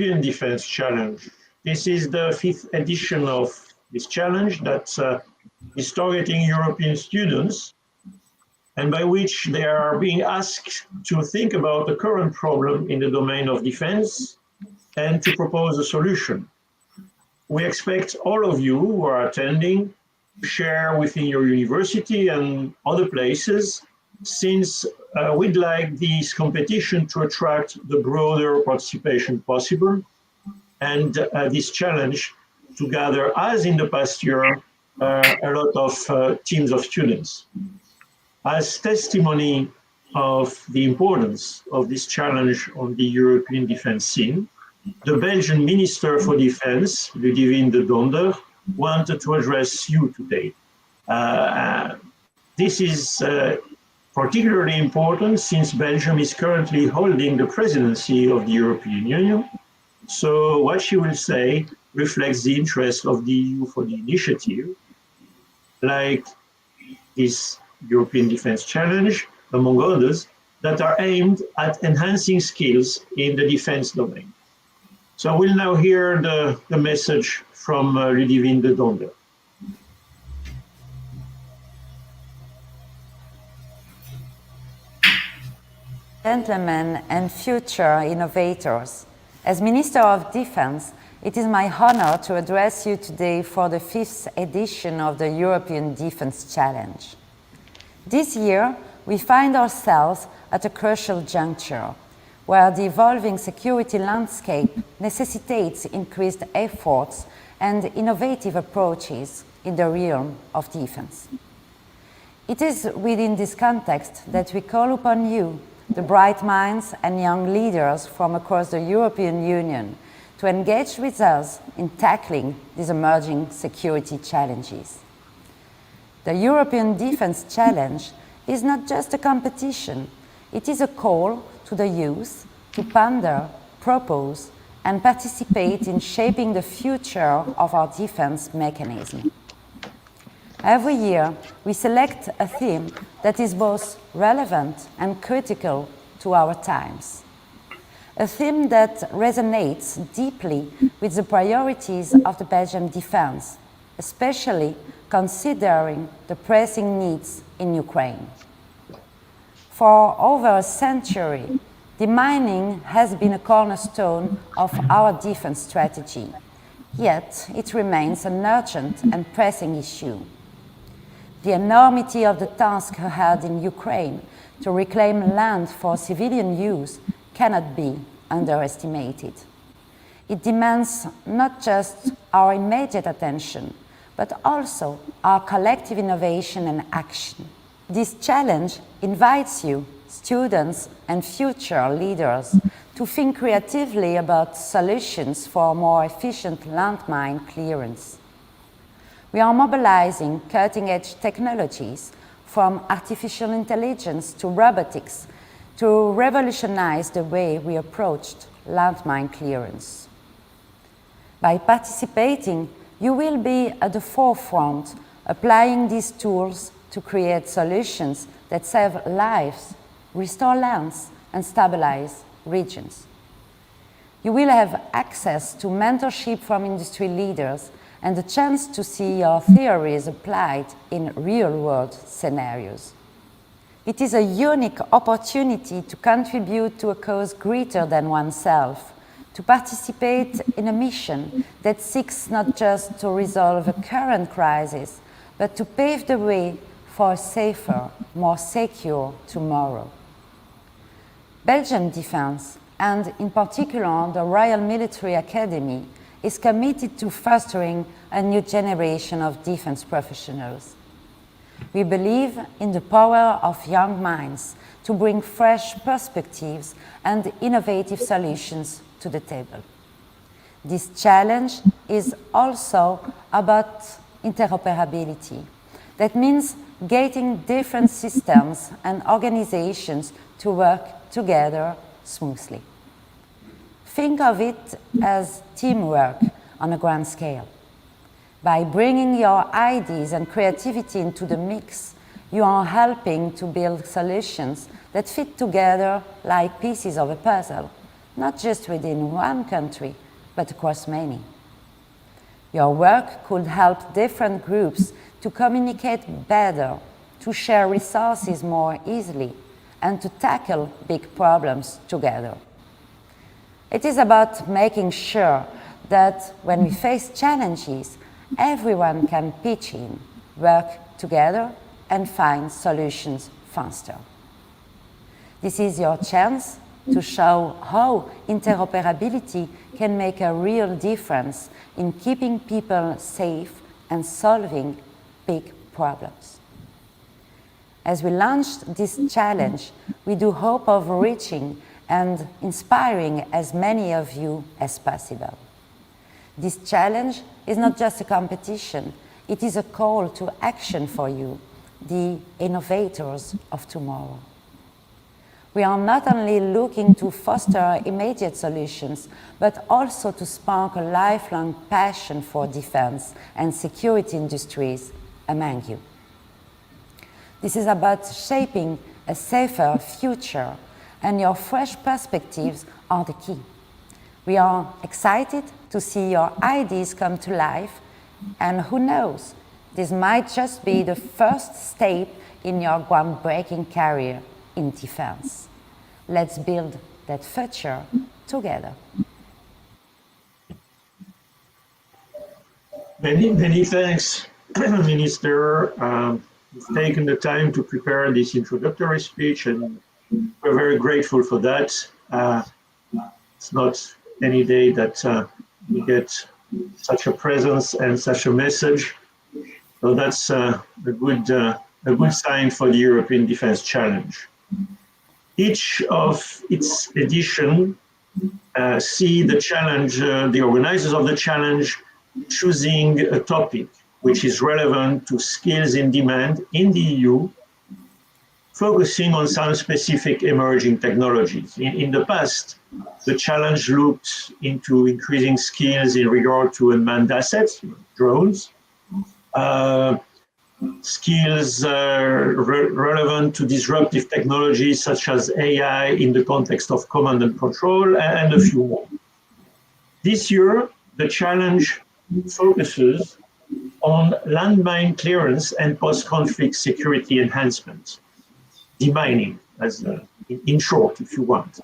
European Defence Challenge. This is the 5th edition of this challenge that is targeting European students, and by which they are being asked to think about the current problem in the domain of defense and to propose a solution. We expect all of you who are attending to share within your university and other places, since we'd like this competition to attract the broader participation possible, and this challenge to gather, as in the past year, a lot of teams of students. As testimony of the importance of this challenge on the European defense scene, the Belgian Minister for Defense, Ludivine de Donder, wanted to address you today. This is particularly important since Belgium is currently holding the presidency of the European Union. So what she will say reflects the interest of the EU for the initiative, like this European Defence Challenge, among others, that are aimed at enhancing skills in the defence domain. So we'll now hear the message from Ludivine de Donder. Gentlemen and future innovators, as Minister of Defense, it is my honor to address you today for the 5th edition of the European Defense Challenge. This year, we find ourselves at a crucial juncture where the evolving security landscape necessitates increased efforts and innovative approaches in the realm of defense. It is within this context that we call upon you, the bright minds and young leaders from across the European Union, to engage with us in tackling these emerging security challenges. The European Defence Challenge is not just a competition, it is a call to the youth to ponder, propose, and participate in shaping the future of our defense mechanism. Every year, we select a theme that is both relevant and critical to our times. A theme that resonates deeply with the priorities of the Belgian defense, especially considering the pressing needs in Ukraine. For over a century, demining has been a cornerstone of our defense strategy, yet it remains an urgent and pressing issue. The enormity of the task ahead in Ukraine to reclaim land for civilian use cannot be underestimated. It demands not just our immediate attention, but also our collective innovation and action. This challenge invites you, students and future leaders, to think creatively about solutions for more efficient landmine clearance. We are mobilizing cutting-edge technologies, from artificial intelligence to robotics, to revolutionize the way we approached landmine clearance. By participating, you will be at the forefront, applying these tools to create solutions that save lives, restore lands, and stabilize regions. You will have access to mentorship from industry leaders and the chance to see your theories applied in real-world scenarios. It is a unique opportunity to contribute to a cause greater than oneself, to participate in a mission that seeks not just to resolve a current crisis, but to pave the way for a safer, more secure tomorrow. Belgian defense, and in particular the Royal Military Academy, is committed to fostering a new generation of defense professionals. We believe in the power of young minds to bring fresh perspectives and innovative solutions to the table. This challenge is also about interoperability. That means getting different systems and organizations to work together smoothly. Think of it as teamwork on a grand scale. By bringing your ideas and creativity into the mix, you are helping to build solutions that fit together like pieces of a puzzle, not just within one country, but across many. Your work could help different groups to communicate better, to share resources more easily, and to tackle big problems together. It is about making sure that when we face challenges, everyone can pitch in, work together, and find solutions faster. This is your chance to show how interoperability can make a real difference in keeping people safe and solving big problems. As we launched this challenge, we do hope of reaching and inspiring as many of you as possible. This challenge is not just a competition, it is a call to action for you, the innovators of tomorrow. We are not only looking to foster immediate solutions, but also to spark a lifelong passion for defense and security industries among you. This is about shaping a safer future, and your fresh perspectives are the key. We are excited to see your ideas come to life, and who knows, this might just be the first step in your groundbreaking career in defense. Let's build that future together. Many thanks, Minister. You've taken the time to prepare this introductory speech, and we're very grateful for that. It's not any day that we get such a presence and such a message. So that's a good sign for the European Defence Challenge. Each of its edition see the challenge, the organizers of the challenge choosing a topic which is relevant to skills in demand in the EU, focusing on some specific emerging technologies. In the past, the challenge looked into increasing skills in regard to unmanned assets, drones, skills relevant to disruptive technologies such as AI in the context of command and control, and a few more. This year, the challenge focuses on landmine clearance and post-conflict security enhancement, demining, as in short, if you want.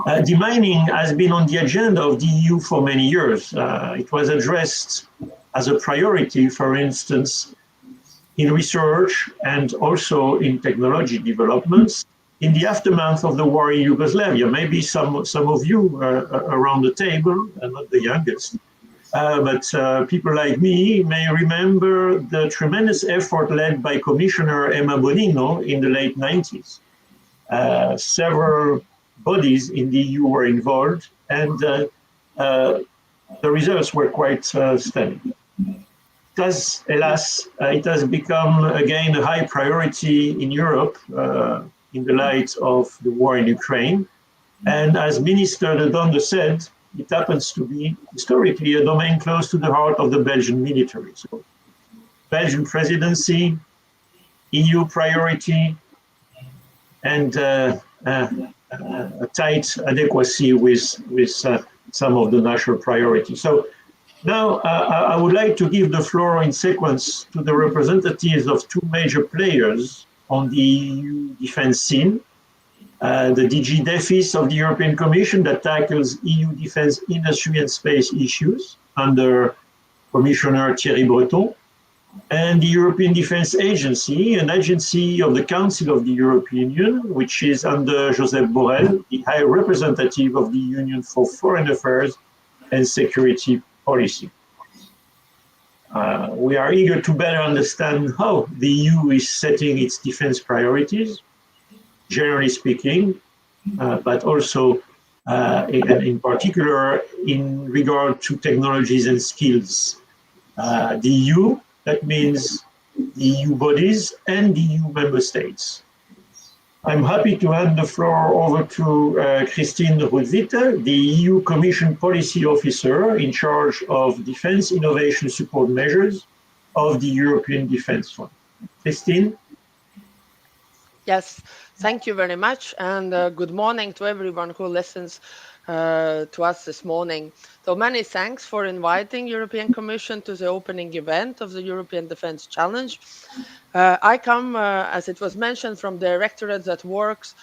Demining has been on the agenda of the EU for many years. It was addressed as a priority, for instance, in research and also in technology developments in the aftermath of the war in Yugoslavia. Maybe some of you around the table, and not the youngest, but people like me may remember the tremendous effort led by Commissioner Emma Bonino in the late 90s. Several bodies in the EU were involved, and the results were quite stunning. Alas, it has become again a high priority in Europe in the light of the war in Ukraine. And as Minister De Donde said, it happens to be historically a domain close to the heart of the Belgian military. So, Belgian presidency, EU priority, and a tight adequacy with some of the national priorities. So now I would like to give the floor in sequence to the representatives of two major players on the EU defense scene. The DG DEFIS of the European Commission that tackles EU defense industry and space issues under Commissioner Thierry Breton, and the European Defence Agency, an agency of the Council of the European Union, which is under Josep Borrell, the High Representative of the Union for Foreign Affairs and Security Policy. We are eager to better understand how the EU is setting its defense priorities, generally speaking, but also in particular in regard to technologies and skills. The EU, that means the EU bodies and the EU member states. I'm happy to hand the floor over to Christine Rudwitte, the EU Commission Policy Officer in charge of Defense Innovation Support Measures of the European Defence Fund. Christine? Yes, thank you very much, and good morning to everyone who listens to us this morning. So many thanks for inviting European Commission to the opening event of the European Defence Challenge. I come, as it was mentioned, from the directorate that works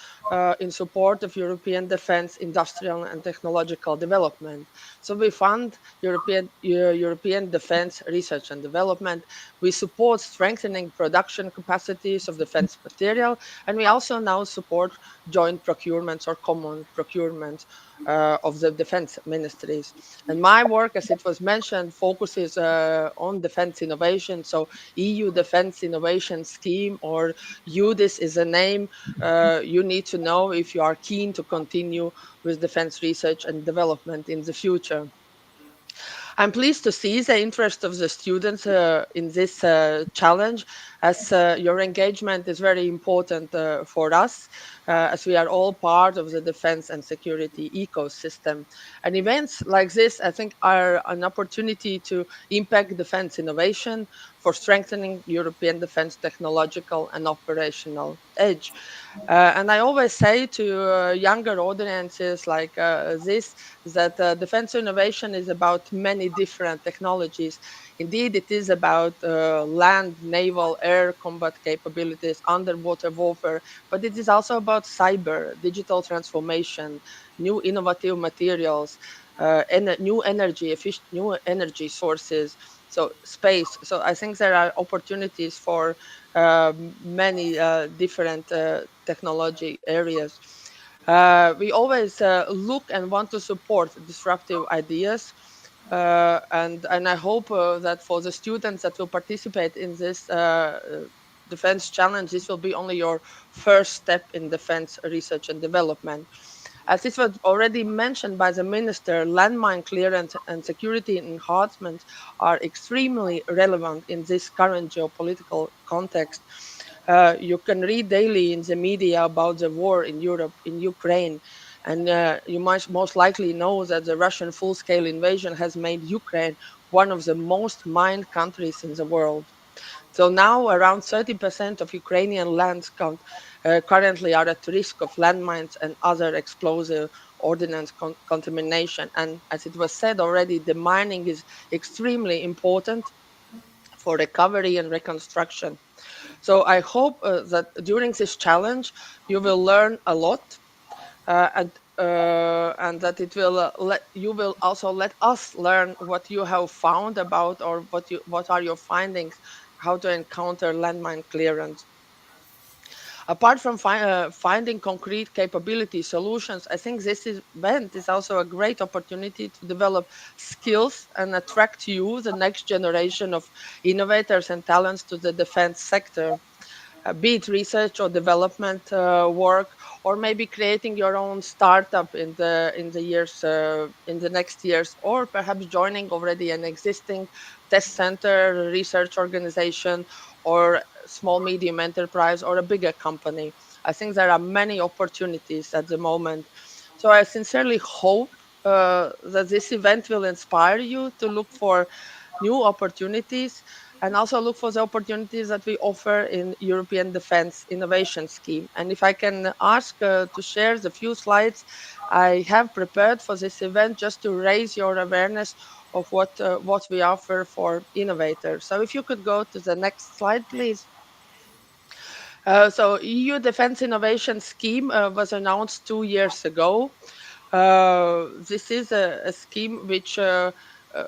in support of European defence, industrial and technological development. So we fund European defence research and development. We support strengthening production capacities of defence material, and we also now support joint procurements or common procurements of the defense ministries. And my work, as it was mentioned, focuses on defense innovation. So EU Defense Innovation Scheme, or UDIS is a name you need to know if you are keen to continue with defense research and development in the future. I'm pleased to see the interest of the students in this challenge, as your engagement is very important for us, as we are all part of the defense and security ecosystem. And events like this, I think, are an opportunity to impact defense innovation for strengthening European defense technological and operational edge. And I always say to younger audiences like this that defense innovation is about many different technologies. Indeed, it is about land, naval, air combat capabilities, underwater warfare, but it is also about cyber, digital transformation, new innovative materials, new energy sources, so space. So I think there are opportunities for many different technology areas. We always look and want to support disruptive ideas. And I hope that for the students that will participate in this defense challenge, this will be only your first step in defense research and development. As this was already mentioned by the minister, landmine clearance and security enhancement are extremely relevant in this current geopolitical context. You can read daily in the media about the war in Europe, in Ukraine, and you might most likely know that the Russian full scale invasion has made Ukraine one of the most mined countries in the world. So now around 30% of Ukrainian lands currently are at risk of landmines and other explosive ordnance contamination. And as it was said already, the mining is extremely important for recovery and reconstruction. So I hope that during this challenge, you will learn a lot, and that it will let you will also let us learn what you have found about, or what are your findings, how to encounter landmine clearance. Apart from finding concrete capability solutions, I think this event is also a great opportunity to develop skills and attract you, the next generation of innovators and talents, to the defense sector, be it research or development work, or maybe creating your own startup in the next years, or perhaps joining already an existing test center, research organization, or small medium enterprise, or a bigger company. I think there are many opportunities at the moment. So I sincerely hope that this event will inspire you to look for new opportunities, and also look for the opportunities that we offer in European Defence Innovation Scheme. And if I can ask to share the few slides I have prepared for this event, just to raise your awareness of what we offer for innovators. So if you could go to the next slide, please. So EU Defence Innovation Scheme was announced 2 years ago. This is a scheme which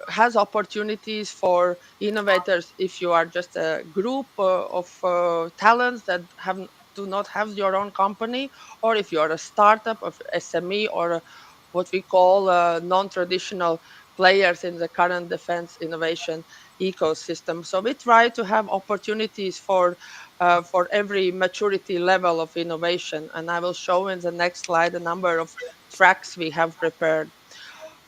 has opportunities for innovators. If you are just a group of talents that do not have your own company, or if you are a startup of SME, or what we call non-traditional players in the current defense innovation ecosystem. So we try to have opportunities for every maturity level of innovation. And I will show in the next slide a number of tracks we have prepared.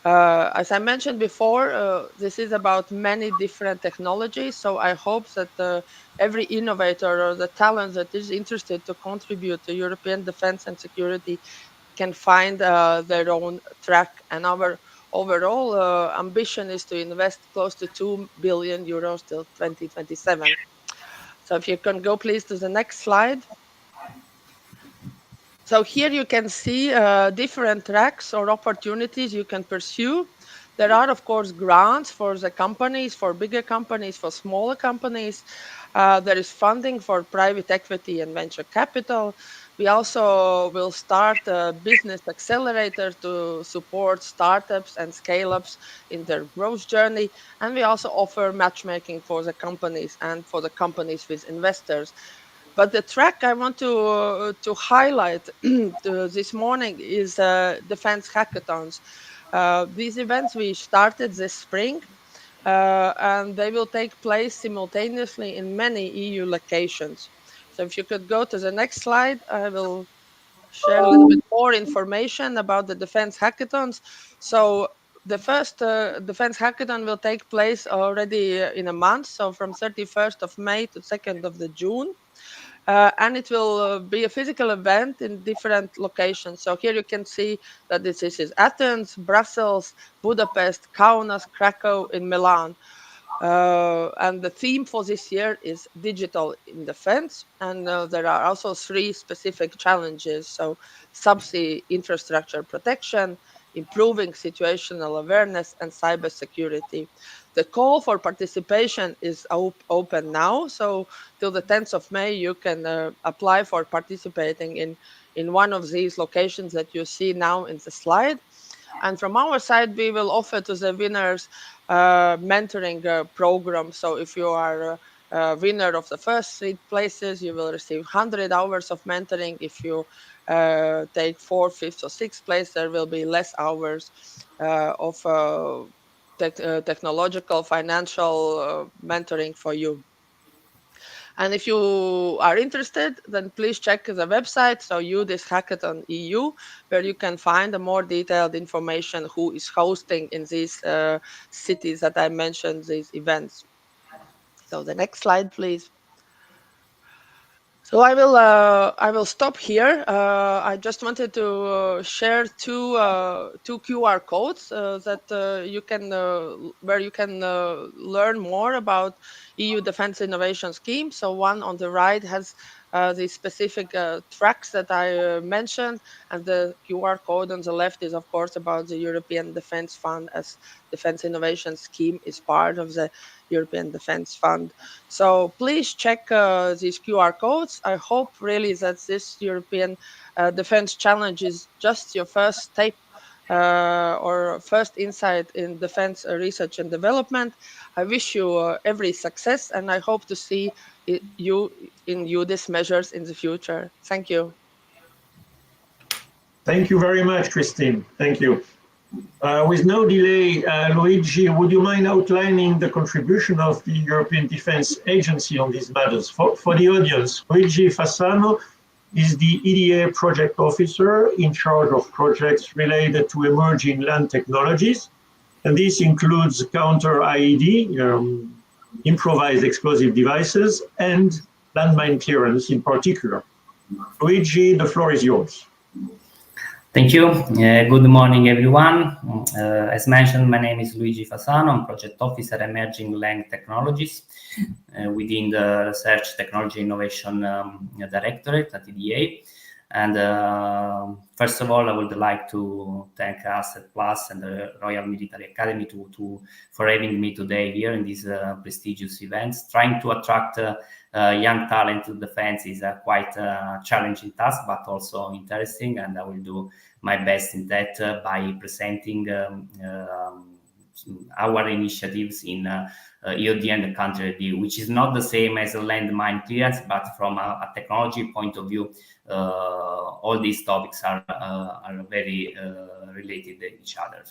As I mentioned before, this is about many different technologies. So I hope that every innovator or the talent that is interested to contribute to European defense and security can find their own track. And our overall ambition is to invest close to 2 billion euros till 2027. So if you can go please to the next slide. So here you can see different tracks or opportunities you can pursue. There are, of course, grants for the companies, for bigger companies, for smaller companies. There is funding for private equity and venture capital. We also will start a business accelerator to support startups and scale ups in their growth journey. And we also offer matchmaking for the companies and for the companies with investors. But the track I want to highlight this morning is defense hackathons. These events we started this spring, and they will take place simultaneously in many EU locations. So if you could go to the next slide, I will share a little bit more information about the defense hackathons. So the first defense hackathon will take place already in a month, so from 31st of May to 2nd of the June. And it will be a physical event in different locations. So here you can see that this is Athens, Brussels, Budapest, Kaunas, Krakow, in Milan. And the theme for this year is digital in defense. And there are also three specific challenges. So subsea infrastructure protection, improving situational awareness, and cybersecurity. The call for participation is open now. So till the 10th of May, you can apply for participating in one of these locations that you see now in the slide. And from our side, we will offer to the winners mentoring program. So if you are a winner of the first three places, you will receive 100 hours of mentoring. If you take fourth, fifth, or sixth place, there will be less hours of technological, financial mentoring for you. And if you are interested, then please check the website, so this Hackathon EU, where you can find a more detailed information who is hosting in these cities that I mentioned, these events. So the next slide, please. So I will stop here. I just wanted to share two QR codes that you can where you can learn more about EU Defense Innovation Scheme. So one on the right has the specific tracks that I mentioned, and the QR code on the left is, of course, about the European Defense Fund, as Defense Innovation Scheme is part of the European Defense Fund. So please check these QR codes. I hope really that this European Defense Challenge is just your first step or first insight in defense research and development. I wish you every success, and I hope to see you in UDIS measures in the future. Thank you. Thank you very much, Christine. Thank you. With no delay, Luigi, would you mind outlining the contribution of the European Defence Agency on these matters? For the audience, Luigi Fasano is the EDA project officer in charge of projects related to emerging land technologies. And this includes counter-IED, improvised explosive devices, and landmine clearance in particular. Luigi, the floor is yours. Thank you. Good morning, everyone. As mentioned, my name is Luigi Fasano. I'm Project Officer Emerging Land Technologies within the Research Technology Innovation Directorate at EDA. And first of all, I would like to thank Asset Plus and the Royal Military Academy for having me today here in these prestigious events. Trying to attract young talent to defense is a quite challenging task, but also interesting, and I will do my best in that by presenting our initiatives in EOD and the country review, which is not the same as a landmine clearance, but from a technology point of view, all these topics are very related to each other.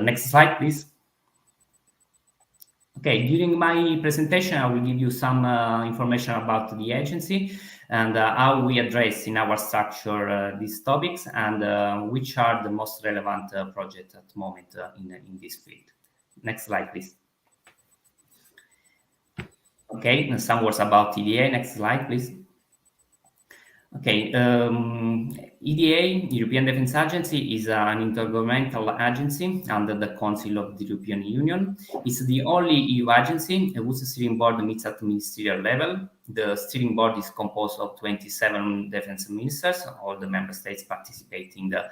Next slide, please. Okay, during my presentation, I will give you some information about the agency and how we address in our structure these topics and which are the most relevant projects at the moment in this field. Next slide, please. Okay, some words about EDA. Next slide, please. Okay, EDA, European Defence Agency, is an intergovernmental agency under the Council of the European Union. It's the only EU agency whose steering board meets at ministerial level. The steering board is composed of 27 defense ministers. All the member states participate in the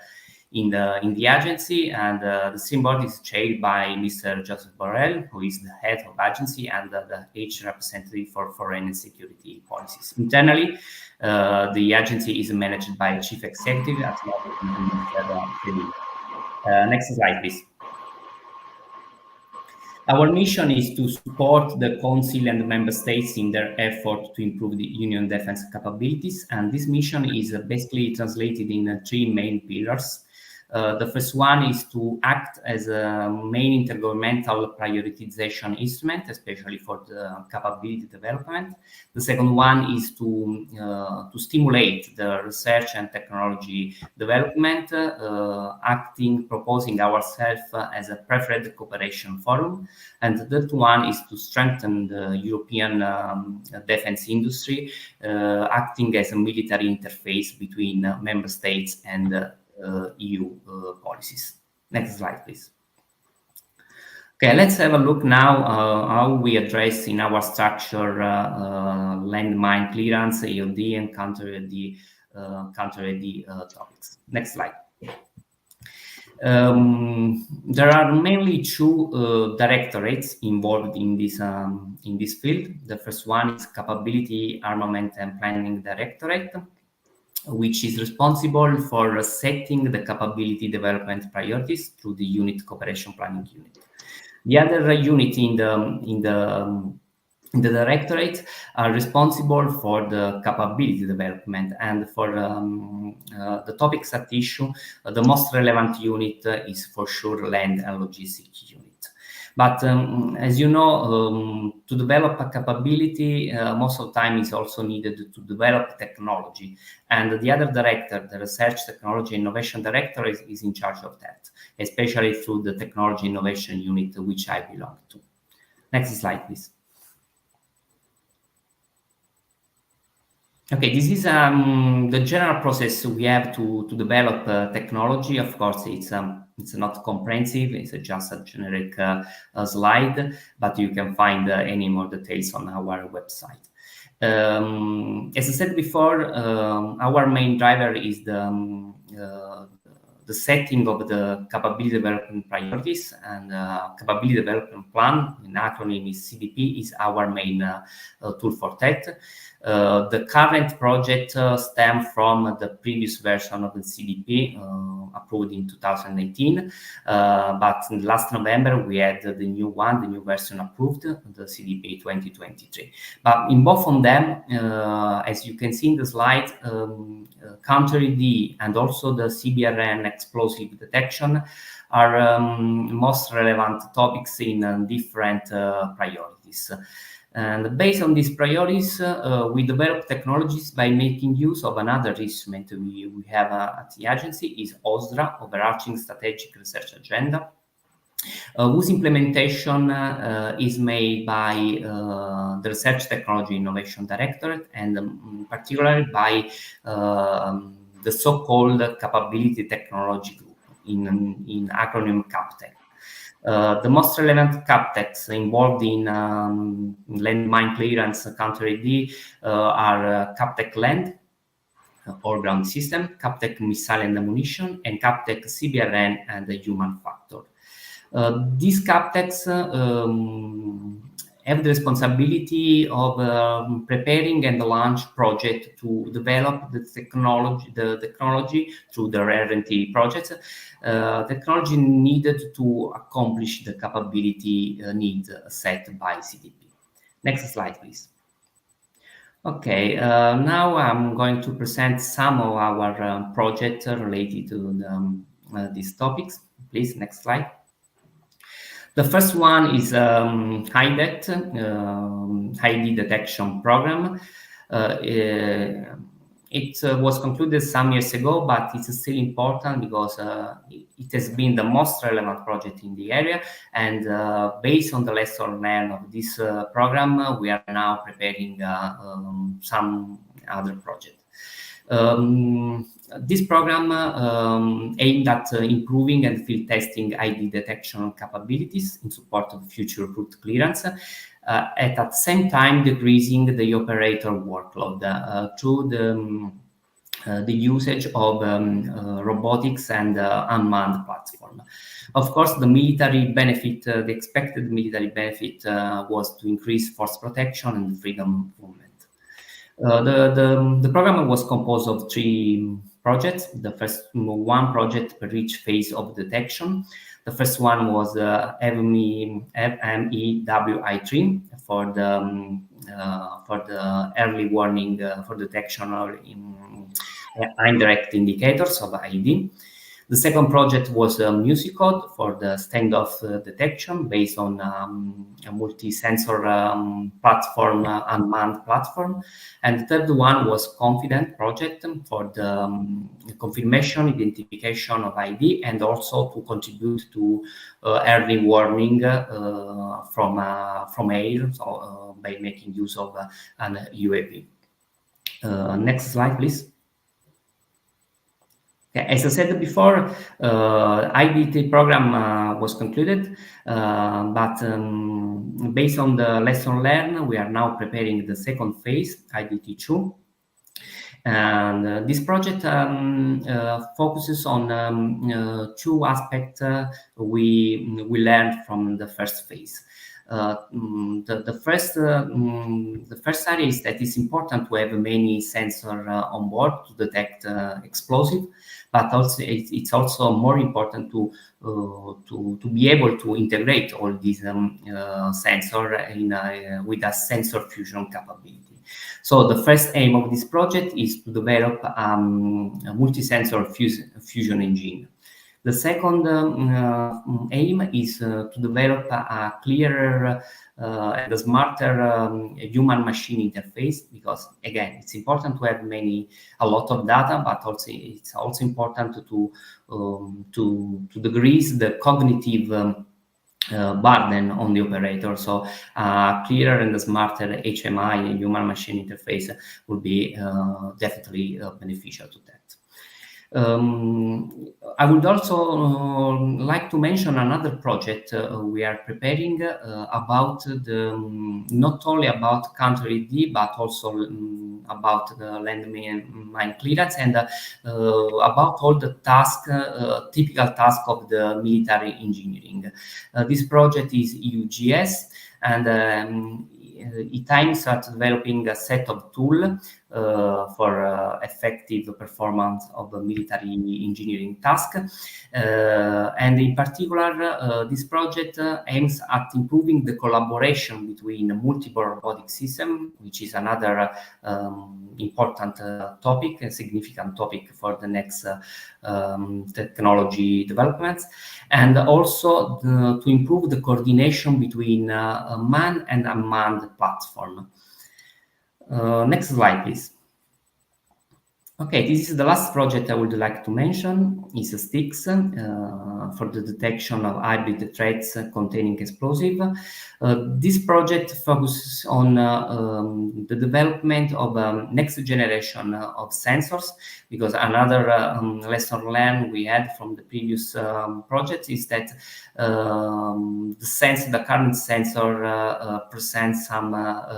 agency, and the steering board is chaired by Mr. Joseph Borrell, who is the head of agency and the H representative for foreign and security policies. Internally, the agency is managed by a chief executive at next slide, please. Our mission is to support the Council and the Member States in their effort to improve the Union defense capabilities, and this mission is basically translated in three main pillars. The first one is to act as a main intergovernmental prioritization instrument, especially for the capability development. The second one is to stimulate the research and technology development, proposing ourselves as a preferred cooperation forum. And the third one is to strengthen the European defense industry, acting as a military interface between member states and EU policies. Next slide, please. Okay, let's have a look now how we address in our structure landmine clearance, AOD, and counter-AD topics. Next slide. There are mainly two directorates involved in this field. The first one is Capability, Armament, and Planning Directorate, which is responsible for setting the capability development priorities through the unit cooperation planning unit. The other unit in the directorate are responsible for the capability development, and for the topics at issue, the most relevant unit is for sure Land and Logistics unit. But as you know, to develop a capability, most of the time is also needed to develop technology. And the other director, the Research, Technology, Innovation Director, is in charge of that, especially through the Technology Innovation Unit, which I belong to. Next slide, please. Okay, this is the general process we have to develop technology. Of course, it's not comprehensive. It's just a generic slide, but you can find any more details on our website. As I said before, our main driver is the setting of the capability development priorities, and capability development plan, in acronym is CDP, is our main tool for that. The current project stems from the previous version of the CDP approved in 2018, but last November we had the new version approved, the CDP 2023. But in both of them, as you can see in the slide, counter-ED and also the CBRN explosive detection are most relevant topics in different priorities. And based on these priorities, we develop technologies by making use of another instrument we have at the agency, is OSDRA, Overarching Strategic Research Agenda, whose implementation is made by the Research, Technology, Innovation Directorate, and particularly by the so-called Capability Technology Group, in acronym CAPTEC. The most relevant CAPTECs involved in landmine clearance counter-ED are CAPTEC Land, or ground system, CAPTEC missile and ammunition, and CAPTEC CBRN and the human factor. These CAPTECs have the responsibility of preparing and launch project to develop the technology through the R&D projects, technology needed to accomplish the capability needs set by CDP. Next slide, please. Okay, now I'm going to present some of our projects related to these topics. Please, next slide. The first one is HIDET, ID detection program. It was concluded some years ago, but it's still important because it has been the most relevant project in the area. And based on the lesson learned of this program, we are now preparing some other project. This program aimed at improving and field testing ID detection capabilities in support of future route clearance, at the same time decreasing the operator workload through the usage of robotics and unmanned platform. Of course, the military benefit, the expected military benefit was to increase force protection and freedom of movement. The program was composed of 3 projects. The first one project per each phase of detection. The first one was MEWI3 for the early warning for detection of indirect indicators of ID. The second project was MusicCode for the standoff detection based on a multi-sensor platform, unmanned platform. And the third one was Confident project for the confirmation, identification of ID, and also to contribute to early warning from air, so, by making use of an UAV. Next slide, please. As I said before, IDT program was concluded, but based on the lesson learned, we are now preparing the second phase, IDT2. And this project focuses on 2 aspects we learned from the first phase. The first area is that it's important to have many sensors on board to detect explosive, but also it's also more important to be able to integrate all these sensors with a sensor fusion capability. So the first aim of this project is to develop a multi-sensor fusion engine. The second aim is to develop a clearer and a smarter human-machine interface, because again, it's important to have a lot of data, but also it's also important to decrease the cognitive burden on the operator. So clearer and smarter HMI, human-machine interface, will be definitely beneficial to that. I would also like to mention another project we are preparing about not only about country ID, but also about the landmine clearance and about all the typical task of the military engineering. This project is EUGS, and it aims at developing a set of tools for effective performance of the military engineering task. And in particular, this project aims at improving the collaboration between multiple robotic systems, which is another important topic, a significant topic for the next technology developments, and also to improve the coordination between manned and unmanned platform. Next slide, please. Okay, this is the last project I would like to mention. It's a STIX for the detection of hybrid threats containing explosive. This project focuses on the development of next generation of sensors, because another lesson learned we had from the previous project is that the current sensor presents some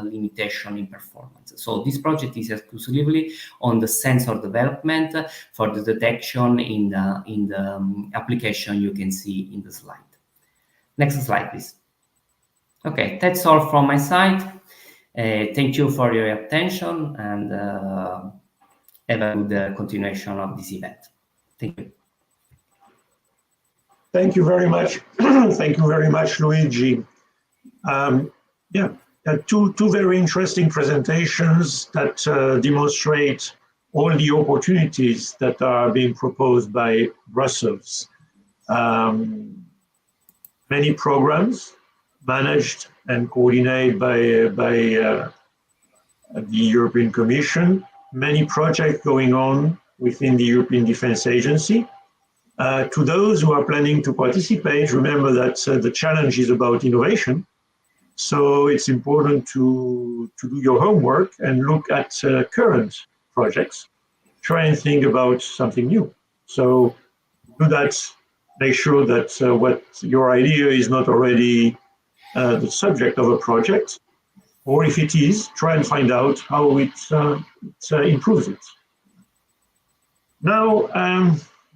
limitation in performance. So this project is exclusively on the sensor development for the detection in the application you can see in the slide. Next slide, please. Okay, that's all from my side. Thank you for your attention, and have a good continuation of this event. Thank you. Thank you very much. Thank you very much, Luigi. Two very interesting presentations that demonstrate all the opportunities that are being proposed by Brussels. Many programs managed and coordinated by the European Commission, many projects going on within the European Defence Agency. To those who are planning to participate, remember that the challenge is about innovation. So it's important to do your homework and look at current projects. try and think about something new. So do that, make sure that what your idea is not already the subject of a project, or if it is, try and find out how it improves it. Now,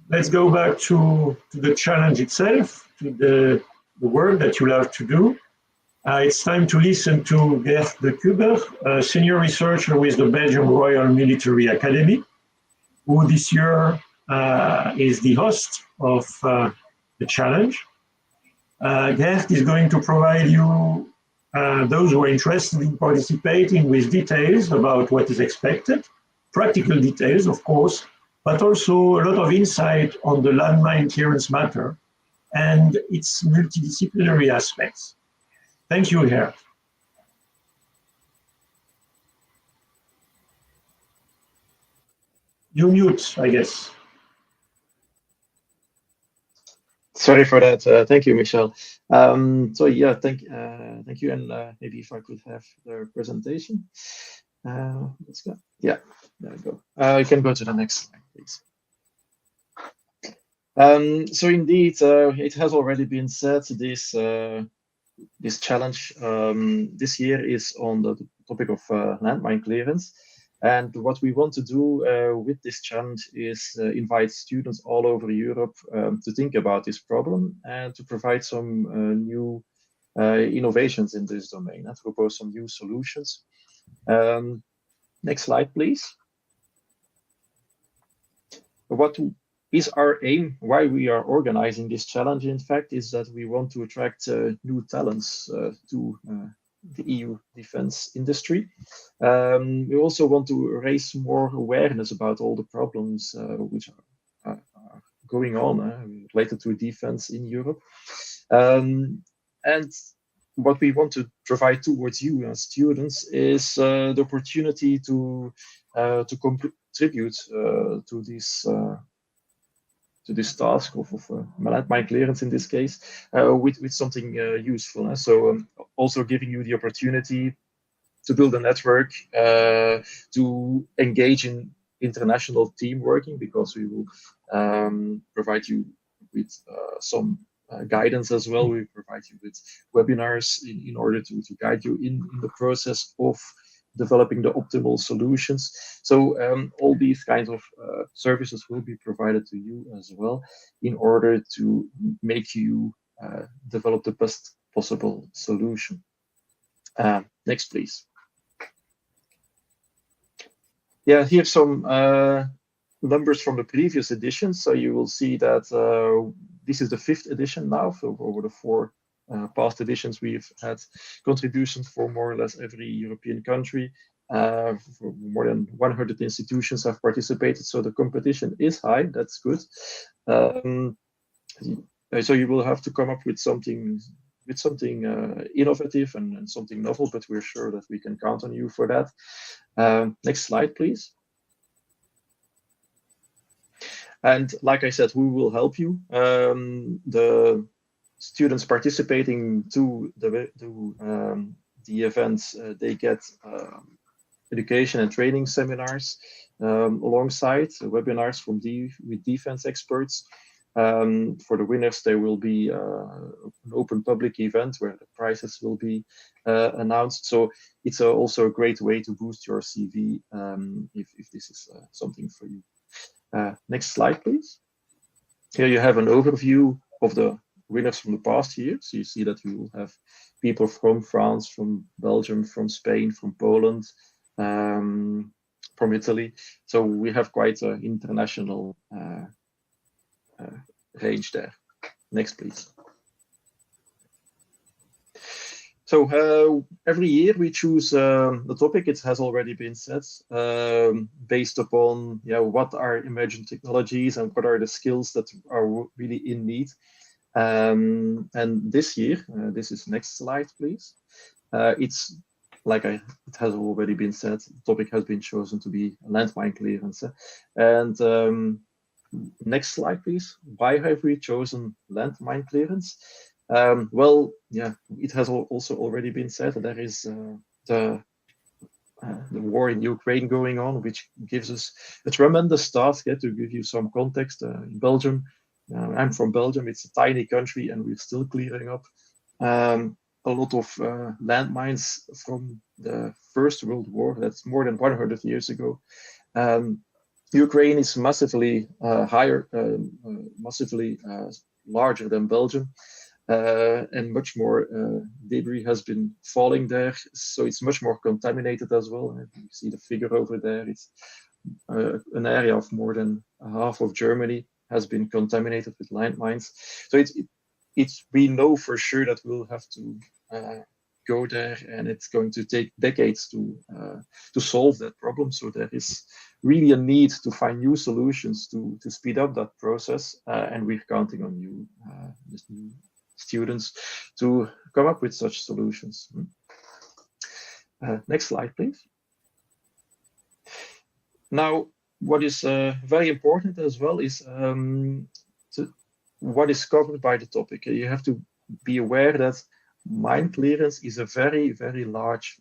let's go back to the challenge itself, to the work that you'll have to do. It's time to listen to Gert de Kuber, a senior researcher with the Belgian Royal Military Academy, who this year is the host of the challenge. Gert is going to provide you, those who are interested in participating, with details about what is expected, practical details, of course, but also a lot of insight on the landmine clearance matter and its multidisciplinary aspects. Thank you, Gert. You mute, I guess. Sorry for that. Thank you, Michel. So yeah, thank you. And maybe if I could have the presentation. Let's go. Yeah, there we go. You can go to the next slide, please. So indeed, it has already been said, this challenge this year is on the topic of landmine clearance. And what we want to do with this challenge is invite students all over Europe to think about this problem and to provide some new innovations in this domain and to propose some new solutions. Next slide, please. What is our aim? Why we are organizing this challenge, in fact, is that we want to attract new talents to the EU defense industry. We also want to raise more awareness about all the problems which are going on related to defense in Europe. And what we want to provide towards you as students is the opportunity to contribute to this task of landmine clearance in this case with something useful. So also giving you the opportunity to build a network, to engage in international team working, because we will provide you with some guidance as well. We provide you with webinars in order to guide you in the process of developing the optimal solutions. So all these kinds of services will be provided to you as well in order to make you develop the best possible solution. Next, please. Yeah, here's some numbers from the previous edition. So you will see that this is the 5th edition now. So over the 4 past editions, we've had contributions for more or less every European country. For more than 100 institutions have participated, so the competition is high. That's good. So you will have to come up with something innovative and something novel, but we're sure that we can count on you for that. Next slide, please. And like I said, we will help you. The students participating to the events, they get education and training seminars alongside webinars with defense experts. For the winners, there will be an open public event where the prizes will be announced. So it's also a great way to boost your CV if this is something for you. Next slide, please. Here you have an overview of the winners from the past year. So you see that we will have people from France, from Belgium, from Spain, from Poland, from Italy. So we have quite an international range there. Next, please. So every year we choose the topic. It has already been said, based upon what are emerging technologies and what are the skills that are really in need. And this year, this is next slide, please. It's like it has already been said, the topic has been chosen to be landmine clearance. And next slide, please. Why have we chosen landmine clearance? Well, yeah, it has also already been said that there is the the war in Ukraine going on, which gives us a tremendous task. To give you some context, in Belgium, I'm from Belgium. It's a tiny country, and we're still clearing up a lot of landmines from the First World War. That's more than 100 years ago. Ukraine is massively larger than Belgium, and much more debris has been falling there, so it's much more contaminated as well. You see the figure over there. It's an area of more than half of Germany has been contaminated with landmines. So we know for sure that we'll have to go there, and it's going to take decades to solve that problem. So there is really a need to find new solutions to speed up that process, and we're counting on you, new students, to come up with such solutions. Next slide, please. Now, what is very important as well is what is covered by the topic. You have to be aware that mine clearance is a very, very large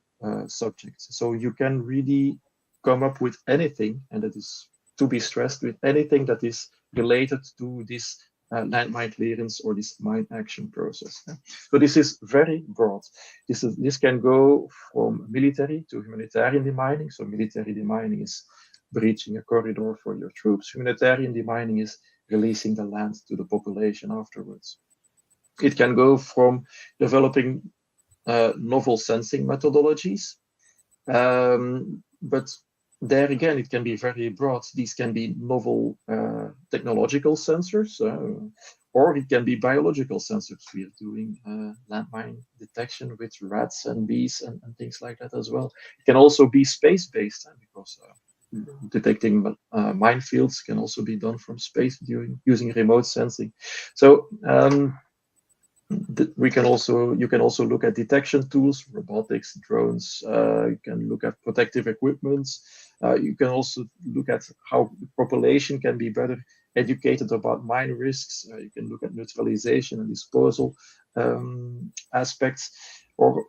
subject. So you can really come up with anything, and that is to be stressed, with anything that is related to this landmine clearance or this mine action process. So this is very broad. This can go from military to humanitarian demining. So military demining is breaching a corridor for your troops. Humanitarian demining is releasing the land to the population afterwards. It can go from developing novel sensing methodologies, but there again, it can be very broad. These can be novel technological sensors, or it can be biological sensors. We are doing landmine detection with rats and bees and things like that as well. It can also be space-based, because detecting minefields can also be done from space using remote sensing. So you can also look at detection tools, robotics, drones. You can look at protective equipment. You can also look at how the population can be better educated about mine risks. You can look at neutralization and disposal aspects, or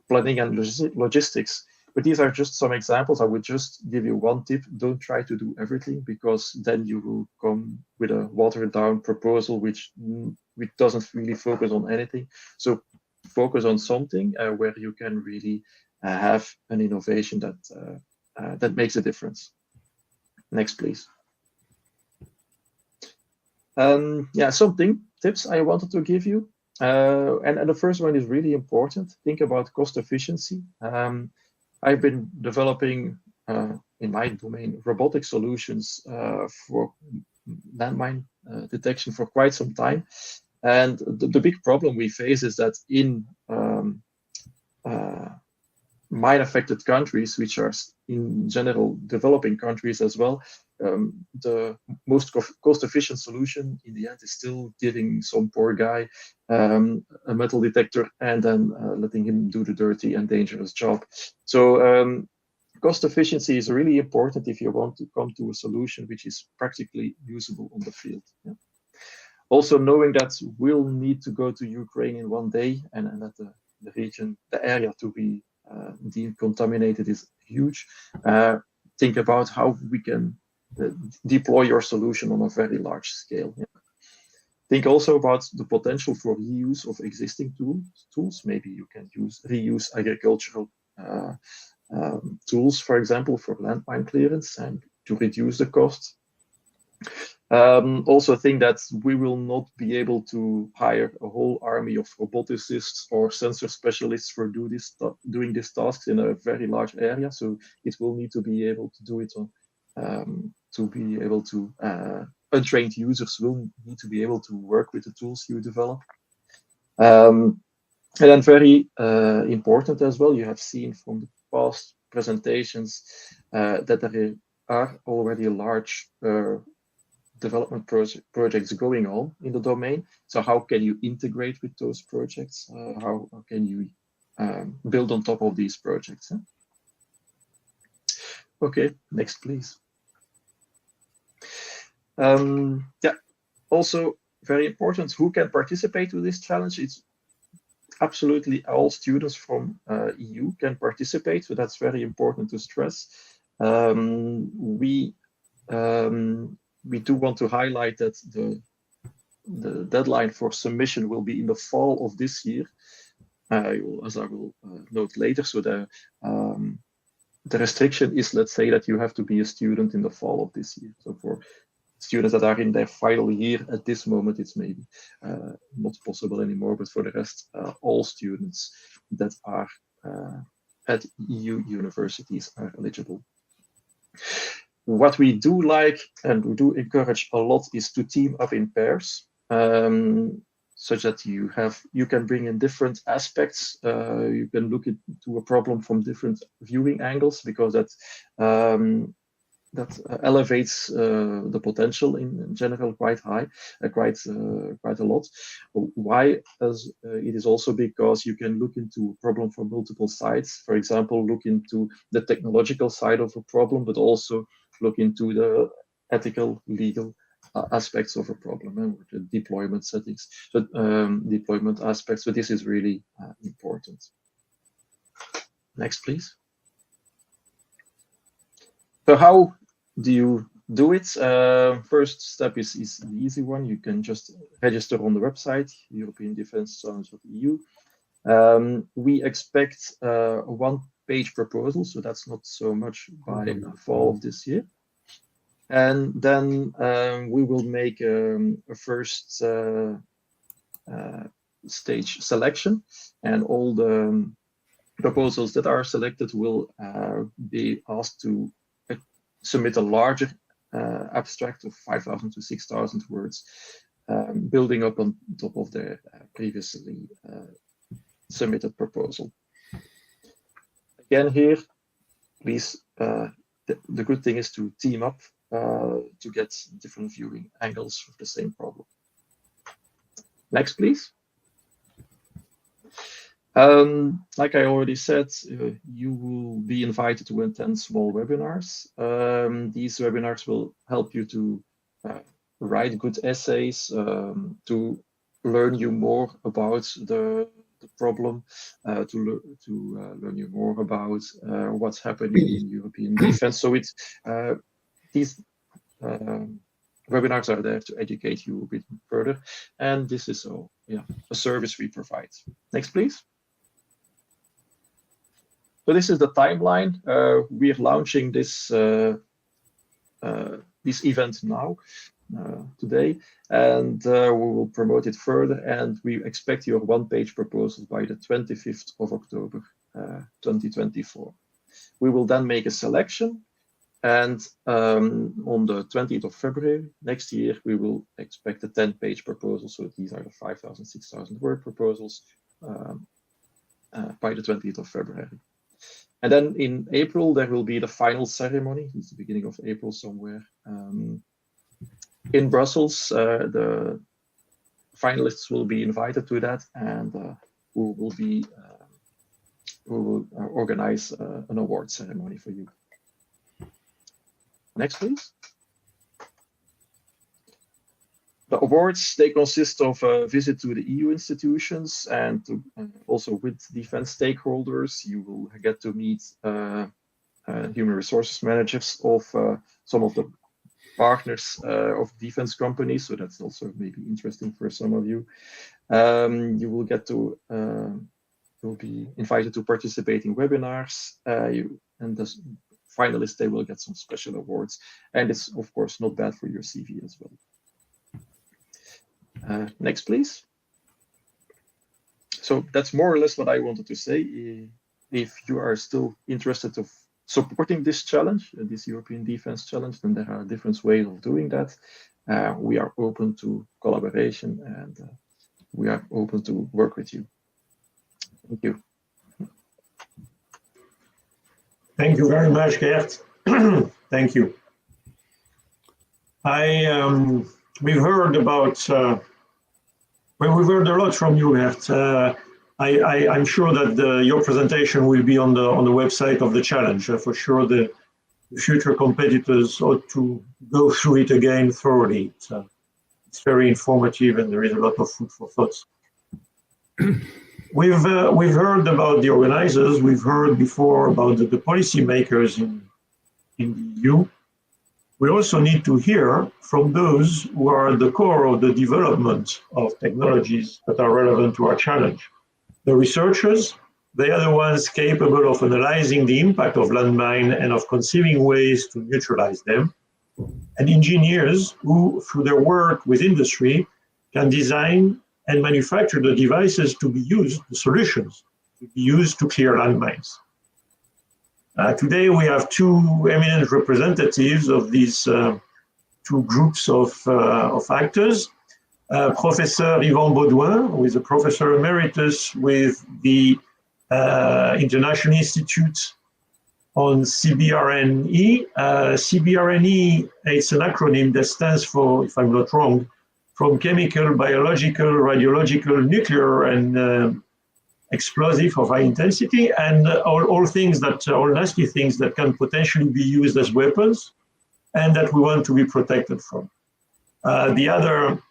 planning and logistics. But these are just some examples. I would just give you one tip: don't try to do everything, because then you will come with a watered down proposal which doesn't really focus on anything. So focus on something where you can really have an innovation that makes a difference. Next, please. Some tips I wanted to give you. And the first one is really important. Think about cost efficiency. I've been developing, in my domain, robotic solutions for landmine detection for quite some time. And the big problem we face is that in mine-affected countries, which are in general developing countries as well, the most cost-efficient solution in the end is still giving some poor guy a metal detector and then letting him do the dirty and dangerous job. So cost efficiency is really important if you want to come to a solution which is practically usable on the field. Yeah. Also, knowing that we'll need to go to Ukraine in one day, and that the region, the area to be decontaminated is huge. Think about how we can deploy your solution on a very large scale. Yeah. Think also about the potential for reuse of existing tools. Maybe you can reuse agricultural tools, for example, for landmine clearance and to reduce the cost. Also think that we will not be able to hire a whole army of roboticists or sensor specialists for doing these tasks in a very large area. So it will need to be able to do it untrained users will need to be able to work with the tools you develop. And then very important as well, you have seen from the past presentations that there are already large development projects going on in the domain. So how can you integrate with those projects? How can you build on top of these projects? Huh? Okay, next, please. Also very important, who can participate with this challenge? absolutely all students from EU can participate, so that's very important to stress. We do want to highlight that the deadline for submission will be in the fall of this year, as I will note later. So the restriction is, let's say, that you have to be a student in the fall of this year. So for students that are in their final year at this moment, it's maybe not possible anymore, but for the rest, all students that are at EU universities are eligible. What we do like and we do encourage a lot is to team up in pairs, such that you can bring in different aspects. You can look into a problem from different viewing angles, because that elevates the potential in general quite high, quite a lot. Why? As it is also because you can look into a problem from multiple sides. For example, look into the technological side of a problem, but also look into the ethical, legal aspects of a problem, and the deployment settings, but deployment aspects. So this is really important. Next, please. So how do you do it? First step is the easy one. You can just register on the website, European Defence Challenge.eu. We expect a one-page proposal, so that's not so much by fall of this year. And then we will make a first stage selection, and all the proposals that are selected will be asked to submit a larger abstract of 5,000 to 6,000 words, building up on top of their previously submitted proposal. Again here, please, the good thing is to team up to get different viewing angles of the same problem. Next, please. Like I already said, you will be invited to attend small webinars. These webinars will help you to write good essays, to learn you more about the problem, to learn you more about what's happening in European defense. So it's these webinars are there to educate you a bit further, and this is a service we provide. Next, please. So this is the timeline. We are launching this this event now, today, and we will promote it further. And we expect your one-page proposal by the 25th of October, 2024. We will then make a selection, and on the 20th of February next year, we will expect a 10-page proposal. So these are the 5,000, 6,000 word proposals by the 20th of February. And then in April, there will be the final ceremony. It's the beginning of April somewhere. In Brussels, the finalists will be invited to that, and we will organize an award ceremony for you. Next, please. The awards, they consist of a visit to the EU institutions and also with defense stakeholders. You will get to meet human resources managers of some of the partners of defense companies. So that's also maybe interesting for some of you. You will get to, you'll be invited to participate in webinars, and the finalists, they will get some special awards. And it's, of course, not bad for your CV as well. Next, please. So that's more or less what I wanted to say. If you are still interested in supporting this challenge, this European Defense Challenge, then there are different ways of doing that. We are open to collaboration, and we are open to work with you. Thank you. Thank you very much, Gert. Thank you. We've heard about, well, we've heard a lot from you, Gert. I'm sure that your presentation will be on the website of the challenge. For sure, the future competitors ought to go through it again thoroughly. It's very informative, and there is a lot of food for thoughts. We've heard about the organizers. We've heard before about the policymakers in the EU. We also need to hear from those who are at the core of the development of technologies that are relevant to our challenge. The researchers, they are the ones capable of analyzing the impact of landmine and of conceiving ways to neutralize them. And engineers who, through their work with industry, can design and manufacture the devices to be used, the solutions to be used to clear landmines. Today, we have two eminent representatives of these two groups of actors. Professor Yvan Baudouin, who is a professor emeritus with the International Institute on CBRNE. CBRNE, it's an acronym that stands for, if I'm not wrong, from chemical, biological, radiological, nuclear, and explosive of high intensity, and all things that, all nasty things that can potentially be used as weapons and that we want to be protected from. The other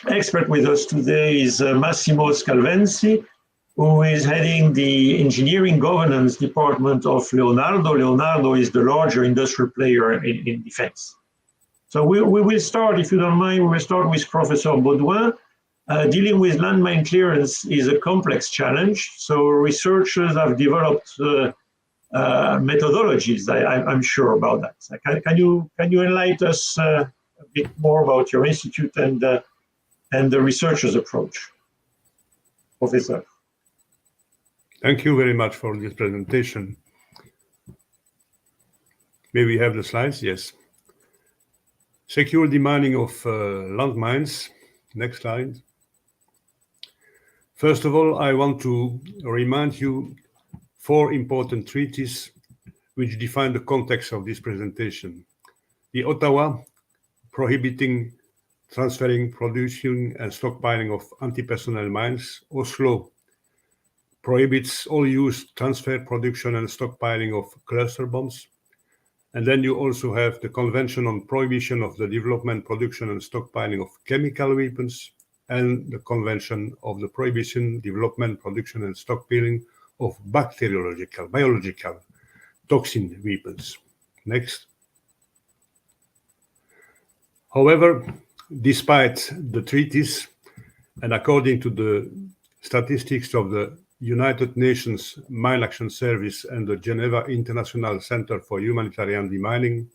expert with us today is Massimo Scalvenzi, who is heading the engineering governance department of Leonardo. Leonardo is the larger industrial player in defense. So we will start, if you don't mind, we will start with Professor Baudouin. Dealing with landmine clearance is a complex challenge. So researchers have developed methodologies. I'm sure about that. So can you enlighten us a bit more about your institute and the researchers' approach, Professor? Thank you very much for this presentation. May we have the slides? Yes. Secure demining of landmines. Next slide. First of all, I want to remind you 4 important treaties which define the context of this presentation. The Ottawa, prohibiting transferring, producing, and stockpiling of anti-personnel mines. Oslo prohibits all use, transfer, production, and stockpiling of cluster bombs. And then you also have the Convention on Prohibition of the Development, Production, and Stockpiling of Chemical Weapons, and the Convention of the Prohibition, Development, Production, and Stockpiling of biological toxin weapons. Next. However, despite the treaties, and according to the statistics of the United Nations Mine Action Service and the Geneva International Center for Humanitarian Demining,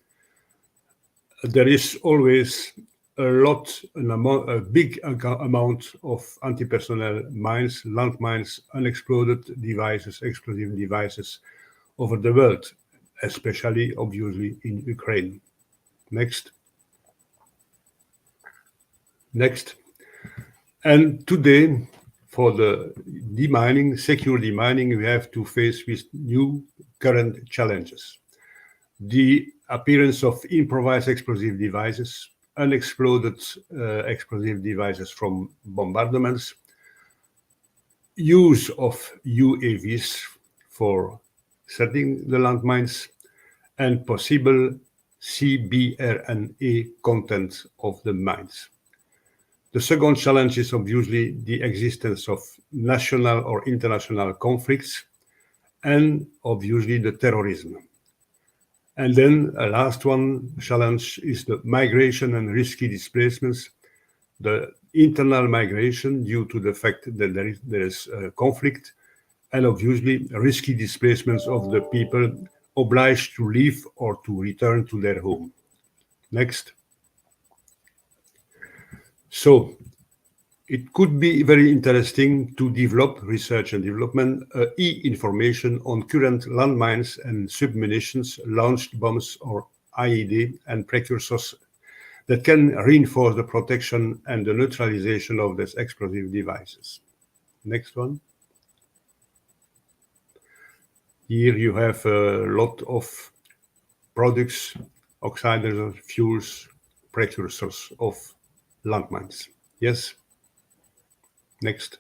there is always a big amount of anti-personnel mines, landmines, unexploded devices, explosive devices over the world, especially obviously in Ukraine. Next. Next. And today, for the demining, secure demining, we have to face with new current challenges. The appearance of improvised explosive devices, unexploded explosive devices from bombardments, use of UAVs for setting the landmines, and possible CBRNE content of the mines. The second challenge is obviously the existence of national or international conflicts and obviously the terrorism. And then a last one challenge is the migration and risky displacements, the internal migration due to the fact that there is conflict, and obviously risky displacements of the people obliged to leave or to return to their home. Next. So it could be very interesting to develop research and development e-information on current landmines and submunitions, launched bombs or IED and precursors that can reinforce the protection and the neutralization of these explosive devices. Next one. Here you have a lot of products, oxidizers, fuels, precursors of landmines. Yes. Next.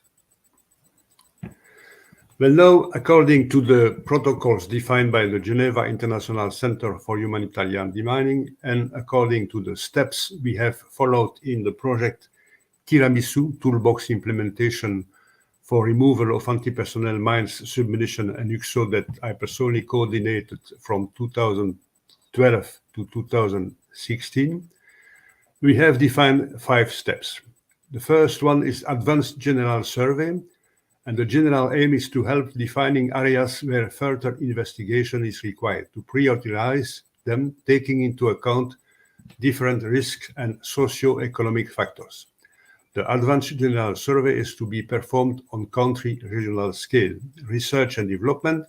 Well, now, according to the protocols defined by the Geneva International Center for Humanitarian Demining, and according to the steps we have followed in the project Tiramisu Toolbox implementation for removal of anti-personnel mines, submunition, and UXO that I personally coordinated from 2012 to 2016, we have defined 5 steps. The first one is Advanced General Survey, and the general aim is to help defining areas where further investigation is required, to prioritize them, taking into account different risks and socio-economic factors. The Advanced General Survey is to be performed on country regional scale. Research and development,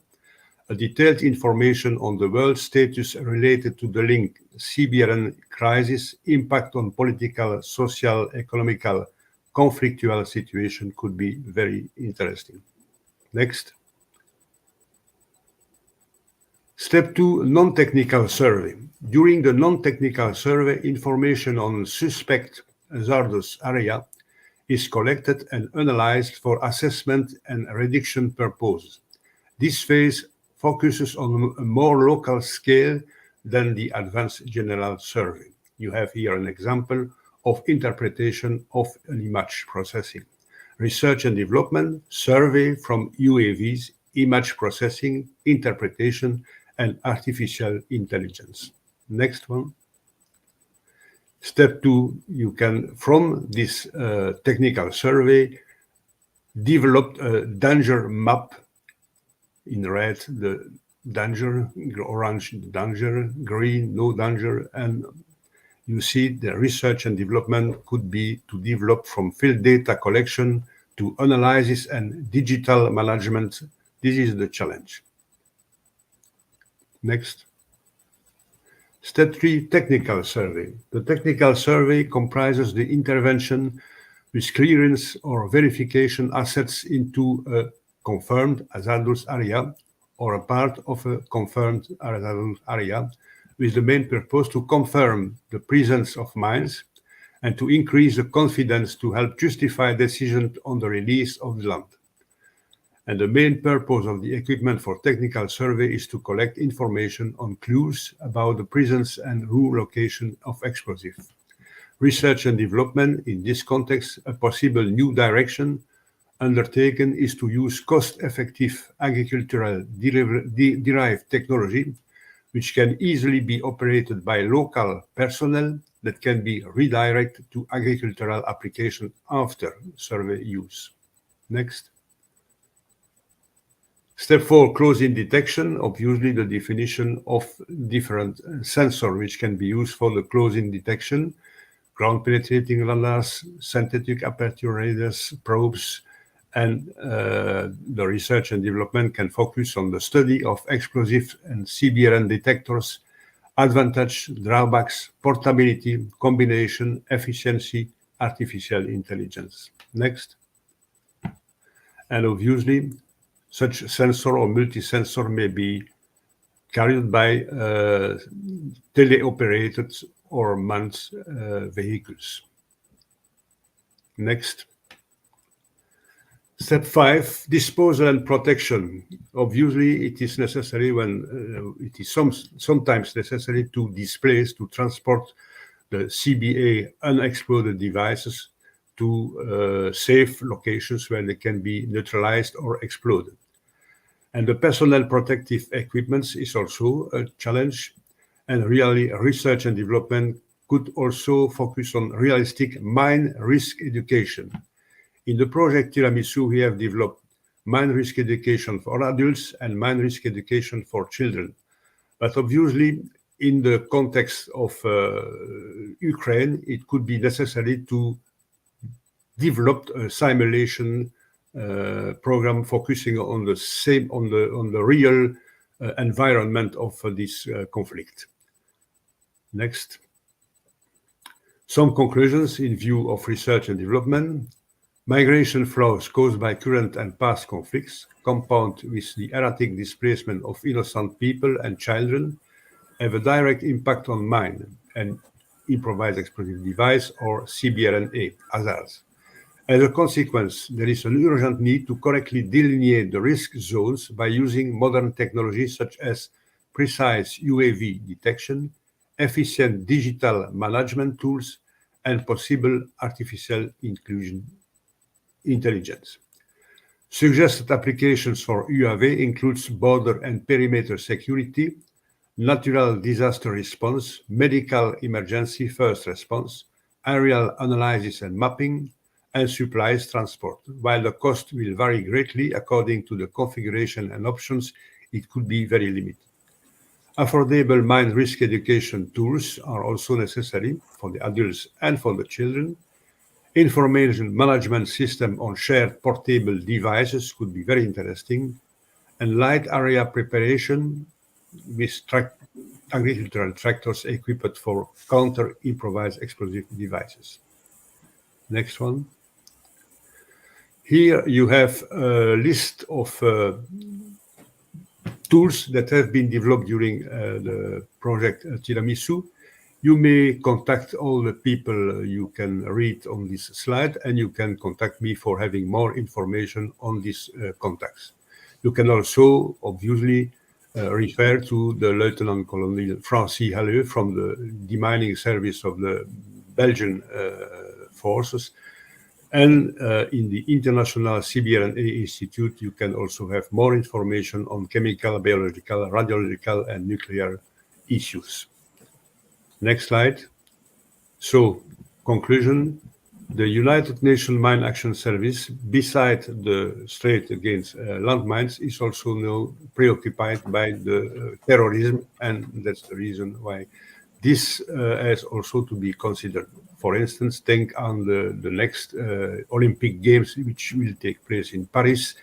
a detailed information on the world status related to the link CBRN crisis, impact on political, social, economical, conflictual situation could be very interesting. Next. Step 2, non-technical survey. During the non-technical survey, information on suspect hazardous area is collected and analyzed for assessment and reduction purposes. This phase focuses on a more local scale than the Advanced General Survey. You have here an example of interpretation of an image processing. Research and development, survey from UAVs, image processing, interpretation, and artificial intelligence. Next one. Step 2, you can, from this technical survey, develop a danger map. In red, the danger, orange, danger, green, no danger, and you see the research and development could be to develop from field data collection to analysis and digital management. This is the challenge. Next. Step 3, technical survey. The technical survey comprises the intervention with clearance or verification assets into a confirmed hazardous area or a part of a confirmed hazardous area, with the main purpose to confirm the presence of mines and to increase the confidence to help justify decisions on the release of the land. And the main purpose of the equipment for technical survey is to collect information on clues about the presence and route location of explosives. Research and development, in this context, a possible new direction undertaken is to use cost-effective agricultural derived technology, which can easily be operated by local personnel that can be redirected to agricultural application after survey use. Next. Step 4, close-in detection. Obviously, the definition of different sensors which can be used for the close-in detection. Ground-penetrating radars, synthetic aperture radars, probes, and the research and development can focus on the study of explosive and CBRN detectors, advantage, drawbacks, portability, combination, efficiency, artificial intelligence. Next. And obviously, such sensor or multi-sensor may be carried by teleoperated or manned vehicles. Next. Step 5, disposal and protection. Obviously, it is necessary when it is sometimes necessary to displace, to transport the CBA unexploded devices to safe locations where they can be neutralized or exploded. And the personnel protective equipment is also a challenge, and really research and development could also focus on realistic mine risk education. In the project Tiramisu, we have developed mine risk education for adults and mine risk education for children. But obviously, in the context of Ukraine, it could be necessary to develop a simulation program focusing on the real environment of this conflict. Next. Some conclusions in view of research and development. Migration flows caused by current and past conflicts, compound with the erratic displacement of innocent people and children, have a direct impact on mine and improvised explosive device or CBRNA hazards. As a consequence, there is an urgent need to correctly delineate the risk zones by using modern technologies such as precise UAV detection, efficient digital management tools, and possible artificial intelligence. Suggested applications for UAV includes border and perimeter security, natural disaster response, medical emergency first response, aerial analysis and mapping, and supplies transport. While the cost will vary greatly according to the configuration and options, it could be very limited. Affordable mine risk education tools are also necessary for the adults and for the children. Information management system on shared portable devices could be very interesting. And light area preparation with agricultural tractors equipped for counter-improvised explosive devices. Next one. Here you have a list of tools that have been developed during the project Tiramisu. You may contact all the people you can read on this slide, and you can contact me for having more information on these contacts. You can also obviously refer to the Lieutenant Colonel Francis Halleux from the demining service of the Belgian forces. And in the International CBRNA Institute, you can also have more information on chemical, biological, radiological, and nuclear issues. Next slide. So, conclusion. The United Nations Mine Action Service, beside the strait against landmines, is also now preoccupied by the terrorism, and that's the reason why this has also to be considered. For instance, think on the next Olympic Games, which will take place in Paris,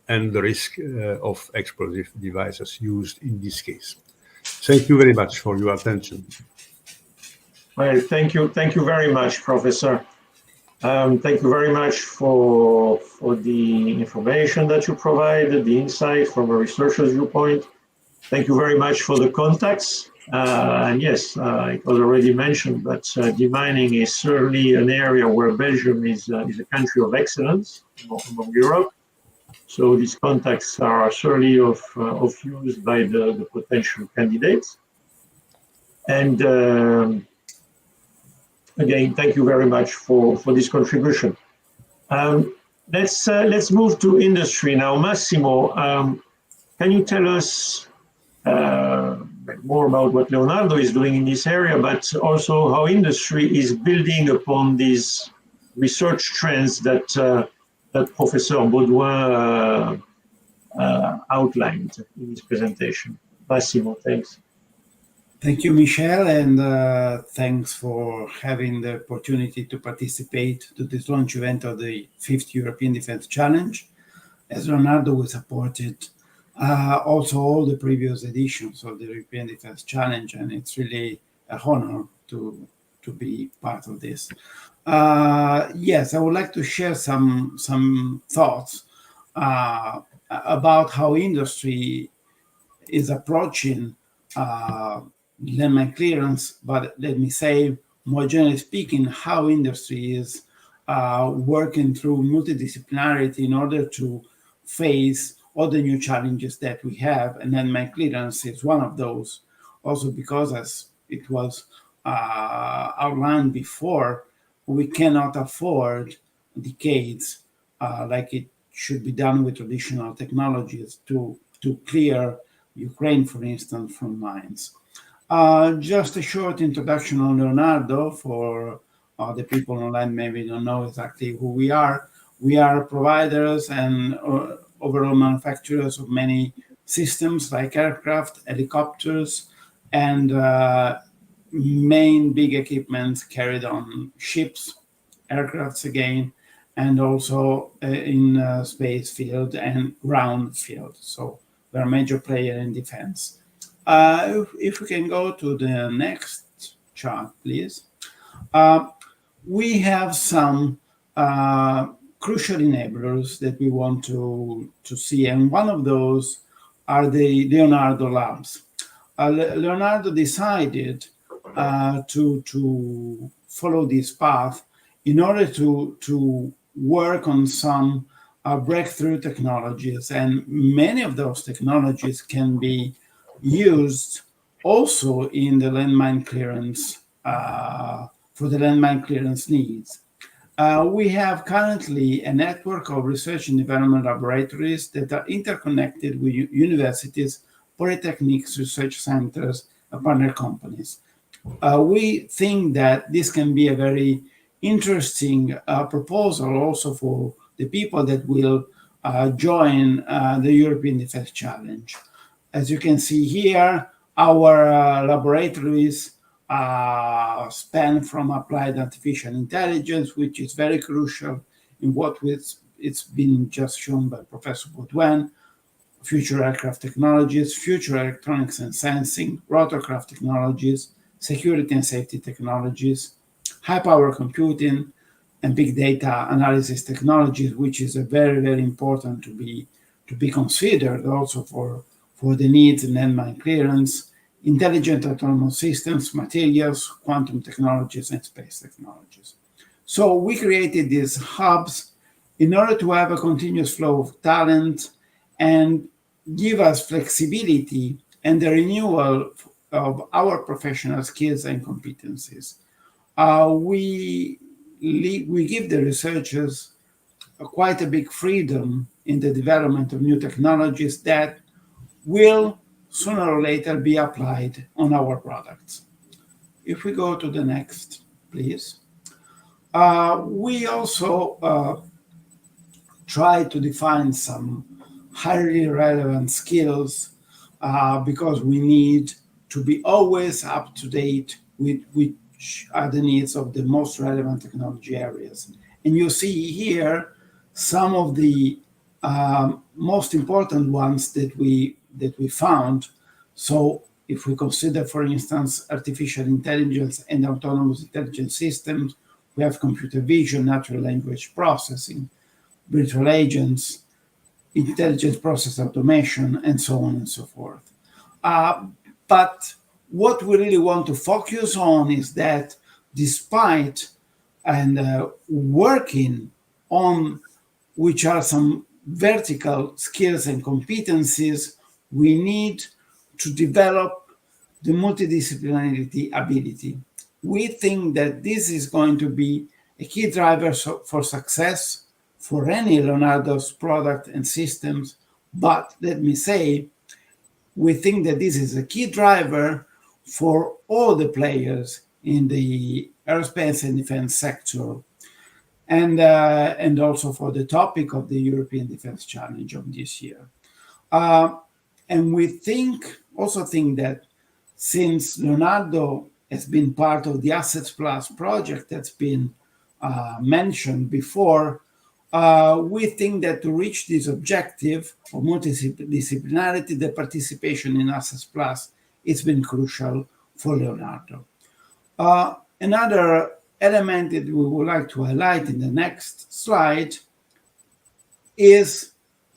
and the risk of explosive devices used in this case. Thank you very much for your attention. Well, thank you very much, Professor. Thank you very much for the information that you provided, the insight from a researcher's viewpoint. Thank you very much for the contacts. And yes, it was already mentioned, but demining is certainly an area where Belgium is a country of excellence among Europe. So these contacts are certainly of use by the potential candidates. And again, thank you very much for this contribution. Let's move to industry now. Massimo, can you tell us more about what Leonardo is doing in this area, but also how industry is building upon these research trends that Professor Baudouin outlined in his presentation? Massimo, thanks. Thank you, Michel, and thanks for having the opportunity to participate to this launch event of the 5th European Defence Challenge. As Leonardo, we supported also all the previous editions of the European Defence Challenge, and it's really an honor to be part of this. Yes, I would like to share some thoughts about how industry is approaching landmine clearance, but let me say, more generally speaking, how industry is working through multidisciplinarity in order to face all the new challenges that we have, and landmine clearance is one of those. Also because, as it was outlined before, we cannot afford decades like it should be done with traditional technologies to clear Ukraine, for instance, from mines. Just a short introduction on Leonardo for the people online maybe don't know exactly who we are. We are providers and overall manufacturers of many systems like aircraft, helicopters, and main big equipment carried on ships, aircrafts again, and also in space field and ground field. So we're a major player in defense. If we can go to the next chart, please. We have some crucial enablers that we want to see, and one of those are the Leonardo labs. Leonardo decided to follow this path in order to work on some breakthrough technologies, and many of those technologies can be used also in the landmine clearance for the landmine clearance needs. We have currently a network of research and development laboratories that are interconnected with universities, polytechnics, research centers, and partner companies. We think that this can be a very interesting proposal also for the people that will join the European Defence Challenge. As you can see here, our laboratories span from applied artificial intelligence, which is very crucial in what it's been just shown by Professor Baudouin, future aircraft technologies, future electronics and sensing, rotorcraft technologies, security and safety technologies, high power computing, and big data analysis technologies, which is a very, very important to be considered also for the needs in landmine clearance, intelligent autonomous systems, materials, quantum technologies, and space technologies. So we created these hubs in order to have a continuous flow of talent and give us flexibility and the renewal of our professional skills and competencies. We give the researchers quite a big freedom in the development of new technologies that will sooner or later be applied on our products. If we go to the next, please. We also try to define some highly relevant skills because we need to be always up to date with which are the needs of the most relevant technology areas. And you see here some of the most important ones that we found. So if we consider, for instance, artificial intelligence and autonomous intelligence systems, we have computer vision, natural language processing, virtual agents, intelligent process automation, and so on and so forth. But what we really want to focus on is that despite working on which are some vertical skills and competencies, we need to develop the multidisciplinarity ability. We think that this is going to be a key driver for success for any Leonardo's product and systems. But let me say, we think that this is a key driver for all the players in the aerospace and defense sector, and also for the topic of the European Defense Challenge of this year. And we also think that since Leonardo has been part of the Assets Plus project that's been mentioned before, we think that to reach this objective of multidisciplinarity, the participation in Assets Plus, it's been crucial for Leonardo. Another element that we would like to highlight in the next slide is,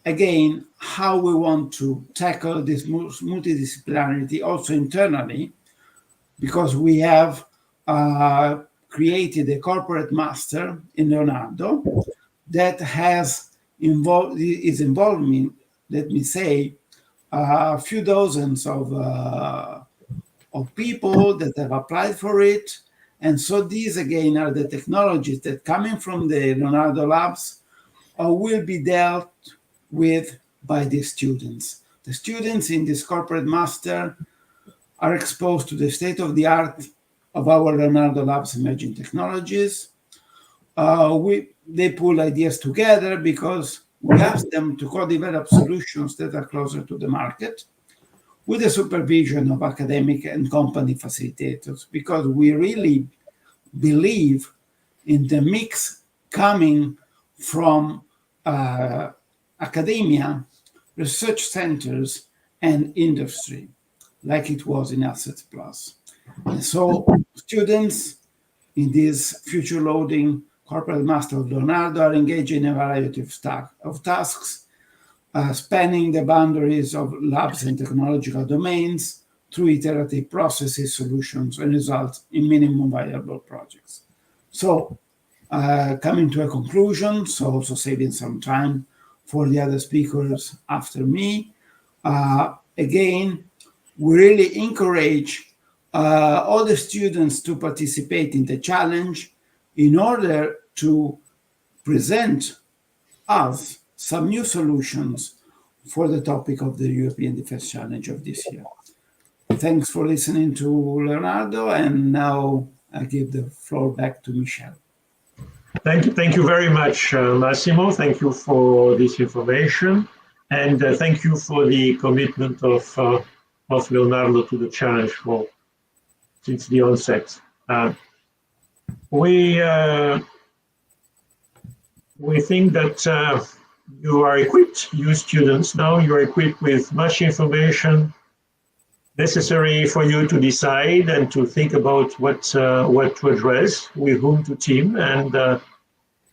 again, how we want to tackle this multidisciplinarity also internally, because we have created a corporate master in Leonardo that is involving, let me say, a few dozens of people that have applied for it. And so these, again, are the technologies that coming from the Leonardo labs will be dealt with by the students. The students in this corporate master are exposed to the state-of-the-art of our Leonardo Labs emerging technologies. They pull ideas together because we ask them to co-develop solutions that are closer to the market with the supervision of academic and company facilitators, because we really believe in the mix coming from academia, research centers, and industry, like it was in Assets Plus. And so students in this future loading corporate master of Leonardo are engaged in a variety of tasks, spanning the boundaries of labs and technological domains through iterative processes, solutions, and results in minimum viable projects. So coming to a conclusion, so also saving some time for the other speakers after me, again, we really encourage all the students to participate in the challenge in order to present us some new solutions for the topic of the European Defence Challenge of this year. Thanks for listening to Leonardo, and now I give the floor back to Michel. Thank you very much, Massimo. Thank you for this information, and thank you for the commitment of Leonardo to the challenge since the onset. We think that you are equipped, you students now, you are equipped with much information necessary for you to decide and to think about what to address, with whom to team, and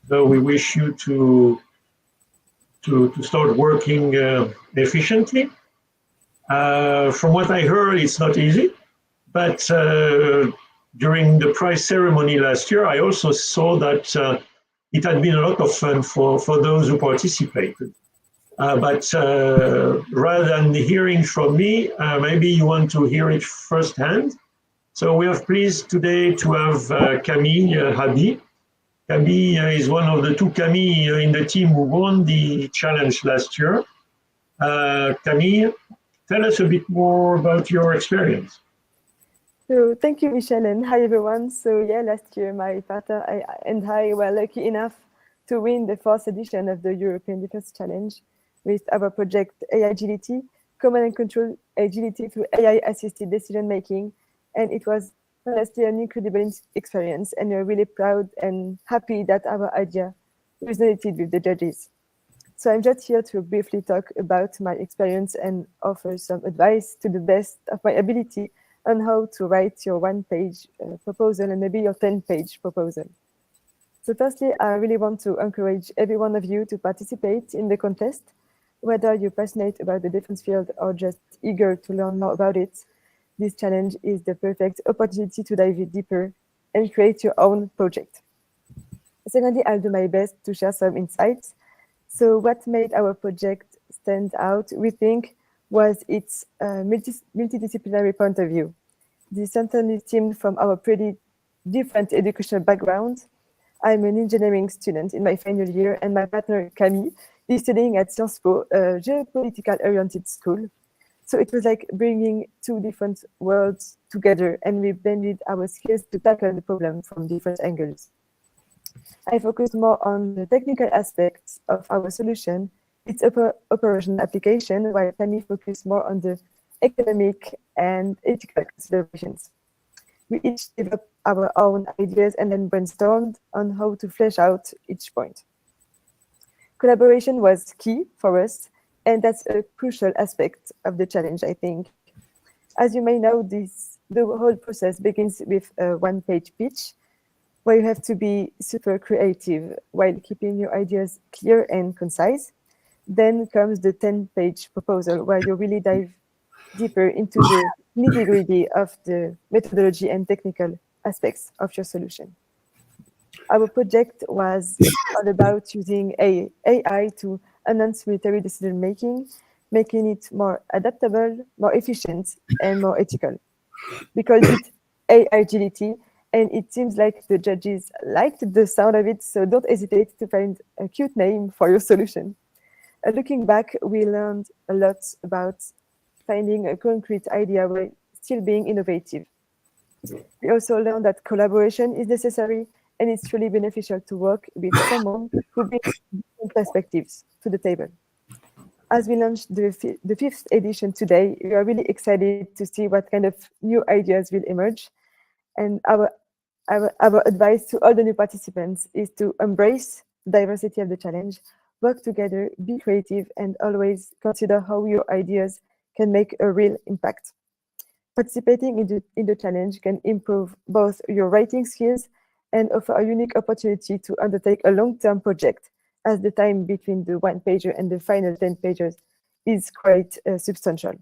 so we wish you to start working efficiently. From what I heard, it's not easy, but during the prize ceremony last year, I also saw that it had been a lot of fun for those who participated. But rather than hearing from me, maybe you want to hear it firsthand. So we are pleased today to have Camille Habi. Camille is one of the two Camille in the team who won the challenge last year. Camille, tell us a bit more about your experience. So thank you, Michel, and hi everyone. So yeah, last year my partner and I were lucky enough to win the 4th edition of the European Defence Challenge with our project AI Agility, Command and Control Agility through AI-assisted decision-making. And it was honestly an incredible experience, and we're really proud and happy that our idea resonated with the judges. So I'm just here to briefly talk about my experience and offer some advice to the best of my ability on how to write your 1-page proposal and maybe your 10-page proposal. So firstly, I really want to encourage every one of you to participate in the contest, whether you're passionate about the defense field or just eager to learn more about it. This challenge is the perfect opportunity to dive deeper and create your own project. Secondly, I'll do my best to share some insights. So what made our project stand out, we think, was its multidisciplinary point of view. This certainly stemmed from our pretty different educational backgrounds. I'm an engineering student in my final year, and my partner Camille is studying at Sciences Po, a geopolitical-oriented school. So it was like bringing two different worlds together, and we blended our skills to tackle the problem from different angles. I focused more on the technical aspects of our solution, its operational application, while Camille focused more on the economic and ethical considerations. We each developed our own ideas and then brainstormed on how to flesh out each point. Collaboration was key for us, and that's a crucial aspect of the challenge, I think. As you may know, the whole process begins with a 1-page pitch, where you have to be super creative while keeping your ideas clear and concise. Then comes the 10-page proposal, where you really dive deeper into the nitty-gritty of the methodology and technical aspects of your solution. Our project was all about using AI to enhance military decision-making, making it more adaptable, more efficient, and more ethical. We called it AI Agility, and it seems like the judges liked the sound of it, so don't hesitate to find a cute name for your solution. Looking back, we learned a lot about finding a concrete idea while still being innovative. We also learned that collaboration is necessary, and it's really beneficial to work with someone who brings different perspectives to the table. As we launched the 5th edition today, we are really excited to see what kind of new ideas will emerge. And our advice to all the new participants is to embrace the diversity of the challenge, work together, be creative, and always consider how your ideas can make a real impact. Participating in the challenge can improve both your writing skills and offer a unique opportunity to undertake a long-term project, as the time between the 1-pager and the final 10 pages is quite substantial.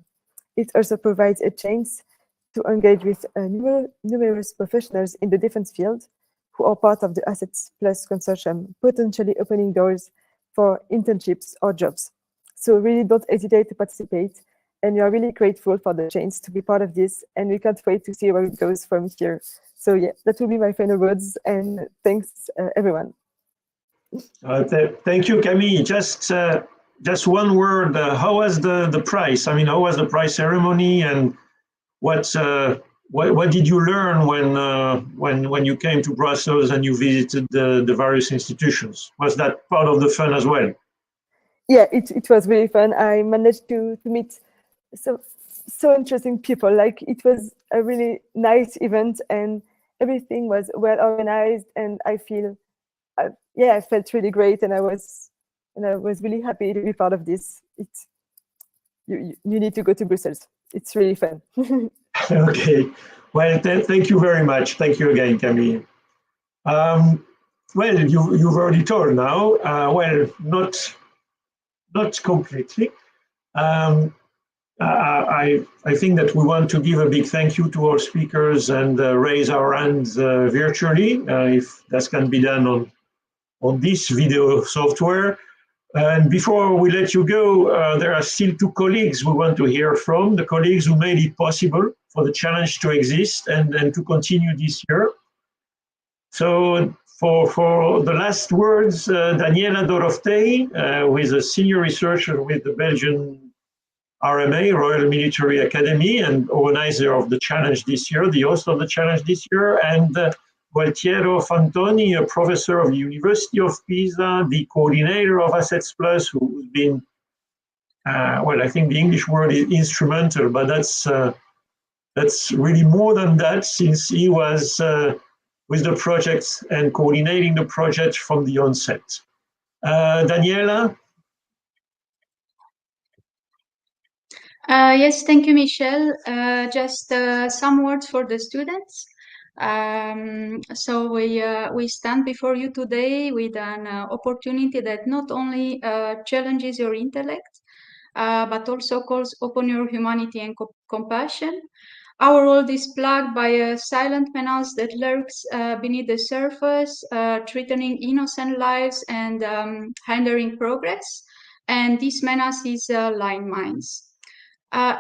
It also provides a chance to engage with numerous professionals in the defense field who are part of the Assets Plus consortium, potentially opening doors for internships or jobs. So really don't hesitate to participate, and we are really grateful for the chance to be part of this, and we can't wait to see where it goes from here. So yeah, that will be my final words, and thanks everyone. Thank you, Camille. Just one word. How was the prize? I mean, how was the prize ceremony, and what did you learn when you came to Brussels and you visited the various institutions? Was that part of the fun as well? Yeah, it was really fun. I managed to meet so interesting people. Like, it was a really nice event, and everything was well organized, and I felt really great, and I was really happy to be part of this. You need to go to Brussels. It's really fun. Okay. Well, thank you very much. Thank you again, Camille. Well, you've already told now. Well, not completely. I think that we want to give a big thank you to our speakers and raise our hands virtually, if that can be done on this video software. And before we let you go, there are still two colleagues we want to hear from, the colleagues who made it possible for the challenge to exist and to continue this year. So for the last words, Daniela Doroftei, who is a senior researcher with the Belgian RMA, Royal Military Academy, and organizer of the challenge this year, the host of the challenge this year, and Gualtiero Fantoni, a professor of the University of Pisa, the coordinator of Assets Plus, who's been, well, I think the English word is instrumental, but that's really more than that, since he was with the project and coordinating the project from the onset. Daniela? Yes, thank you, Michel. Just some words for the students. So we stand before you today with an opportunity that not only challenges your intellect, but also calls upon your humanity and compassion. Our world is plagued by a silent menace that lurks beneath the surface, threatening innocent lives and hindering progress. And this menace is landmines.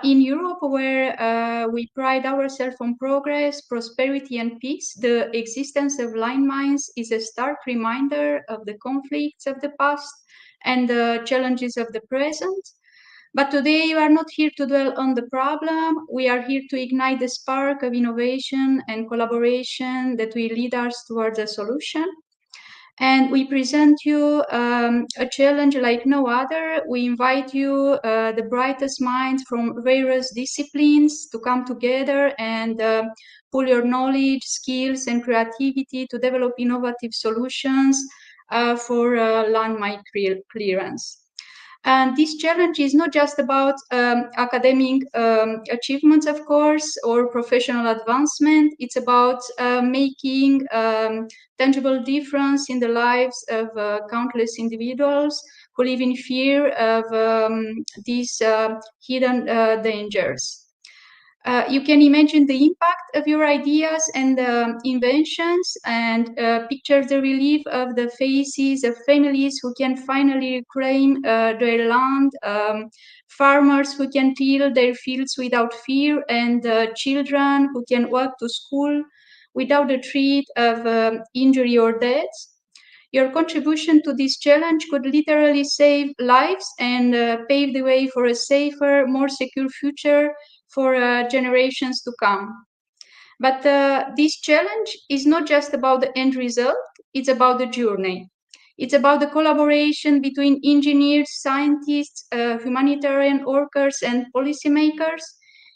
In Europe, where we pride ourselves on progress, prosperity, and peace, the existence of landmines is a stark reminder of the conflicts of the past and the challenges of the present. But today, we are not here to dwell on the problem. We are here to ignite the spark of innovation and collaboration that will lead us towards a solution. And we present you a challenge like no other. We invite you, the brightest minds from various disciplines, to come together and pool your knowledge, skills, and creativity to develop innovative solutions for landmine clearance. And this challenge is not just about academic achievements, of course, or professional advancement. It's about making tangible difference in the lives of countless individuals who live in fear of these hidden dangers. You can imagine the impact of your ideas and inventions, and picture the relief of the faces of families who can finally reclaim their land, farmers who can till their fields without fear, and children who can walk to school without the threat of injury or death. Your contribution to this challenge could literally save lives and pave the way for a safer, more secure future for generations to come. But this challenge is not just about the end result, it's about the journey. It's about the collaboration between engineers, scientists, humanitarian workers, and policymakers.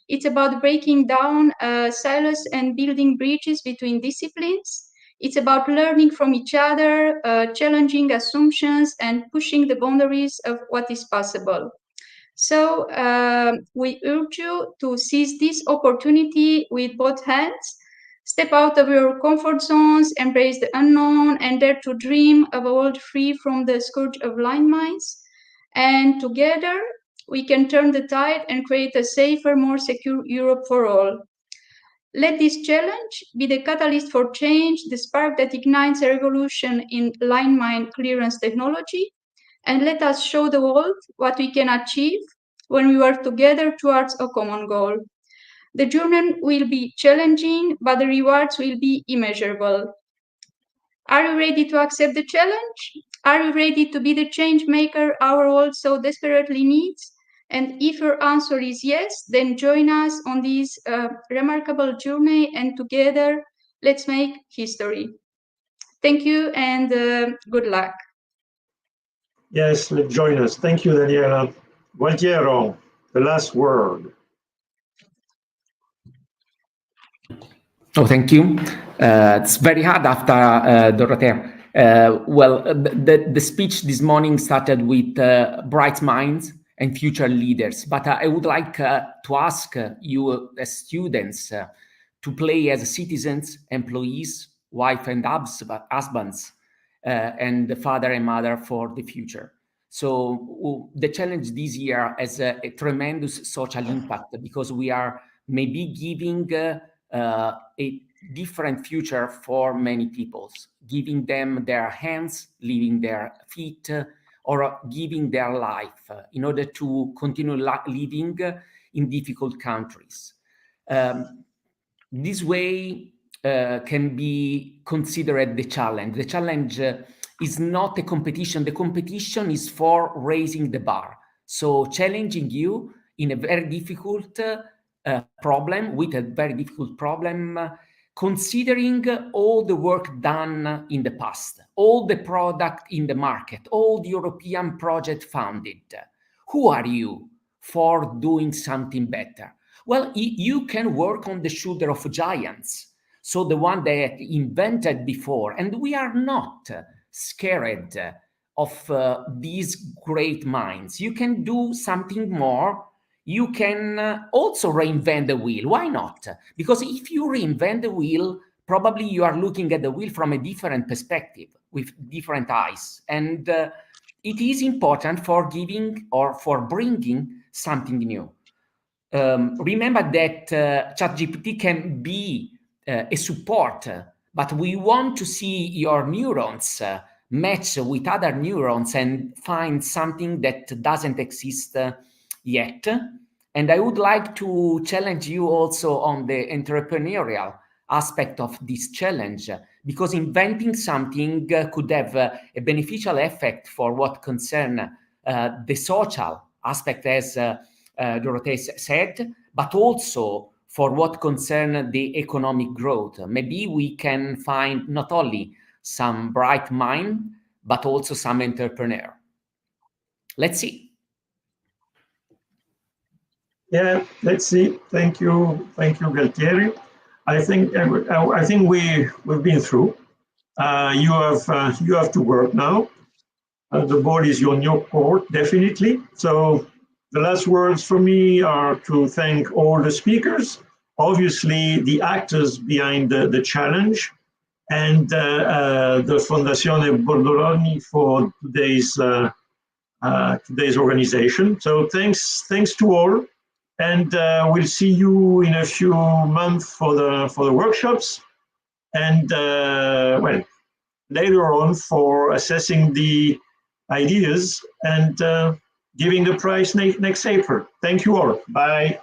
It's about breaking down silos and building bridges between disciplines. It's about learning from each other, challenging assumptions, and pushing the boundaries of what is possible. So we urge you to seize this opportunity with both hands. Step out of your comfort zones, embrace the unknown, and dare to dream of a world free from the scourge of landmines. And together, we can turn the tide and create a safer, more secure Europe for all. Let this challenge be the catalyst for change, the spark that ignites a revolution in landmine clearance technology, and let us show the world what we can achieve when we work together towards a common goal. The journey will be challenging, but the rewards will be immeasurable. Are you ready to accept the challenge? Are you ready to be the change maker our world so desperately needs? And if your answer is yes, then join us on this remarkable journey, and together, let's make history. Thank you, and good luck. Yes, let's join us. Thank you, Daniela. Gualtiero, the last word. Oh, thank you. It's very hard after Dorothea. Well, the speech this morning started with bright minds and future leaders, but I would like to ask you as students to play as citizens, employees, wife and husbands, and the father and mother for the future. So the challenge this year has a tremendous social impact, because we are maybe giving a different future for many peoples, giving them their hands, leaving their feet, or giving their life in order to continue living in difficult countries. This way can be considered the challenge. The challenge is not a competition. The competition is for raising the bar. So challenging you in a very difficult problem, with a very difficult problem, considering all the work done in the past, all the product in the market, all the European project funded. Who are you for doing something better? Well, you can work on the shoulder of giants, so the one that invented before, and we are not scared of these great minds. You can do something more. You can also reinvent the wheel. Why not? Because if you reinvent the wheel, probably you are looking at the wheel from a different perspective, with different eyes. And it is important for giving or for bringing something new. Remember that ChatGPT can be a support, but we want to see your neurons match with other neurons and find something that doesn't exist yet. And I would like to challenge you also on the entrepreneurial aspect of this challenge, because inventing something could have a beneficial effect for what concern the social aspect, as Dorothea said, but also for what concern the economic growth. Maybe we can find not only some bright mind, but also some entrepreneur. Let's see. Yeah, let's see. Thank you, Galtieri. I think we've been through. You have to work now. The ball is on your court, definitely. So the last words for me are to thank all the speakers, obviously the actors behind the challenge, and the Fondazione Bordoloni for today's organization. So thanks to all, and we'll see you in a few months for the workshops, and well, later on for assessing the ideas and giving the prize next April. Thank you all. Bye.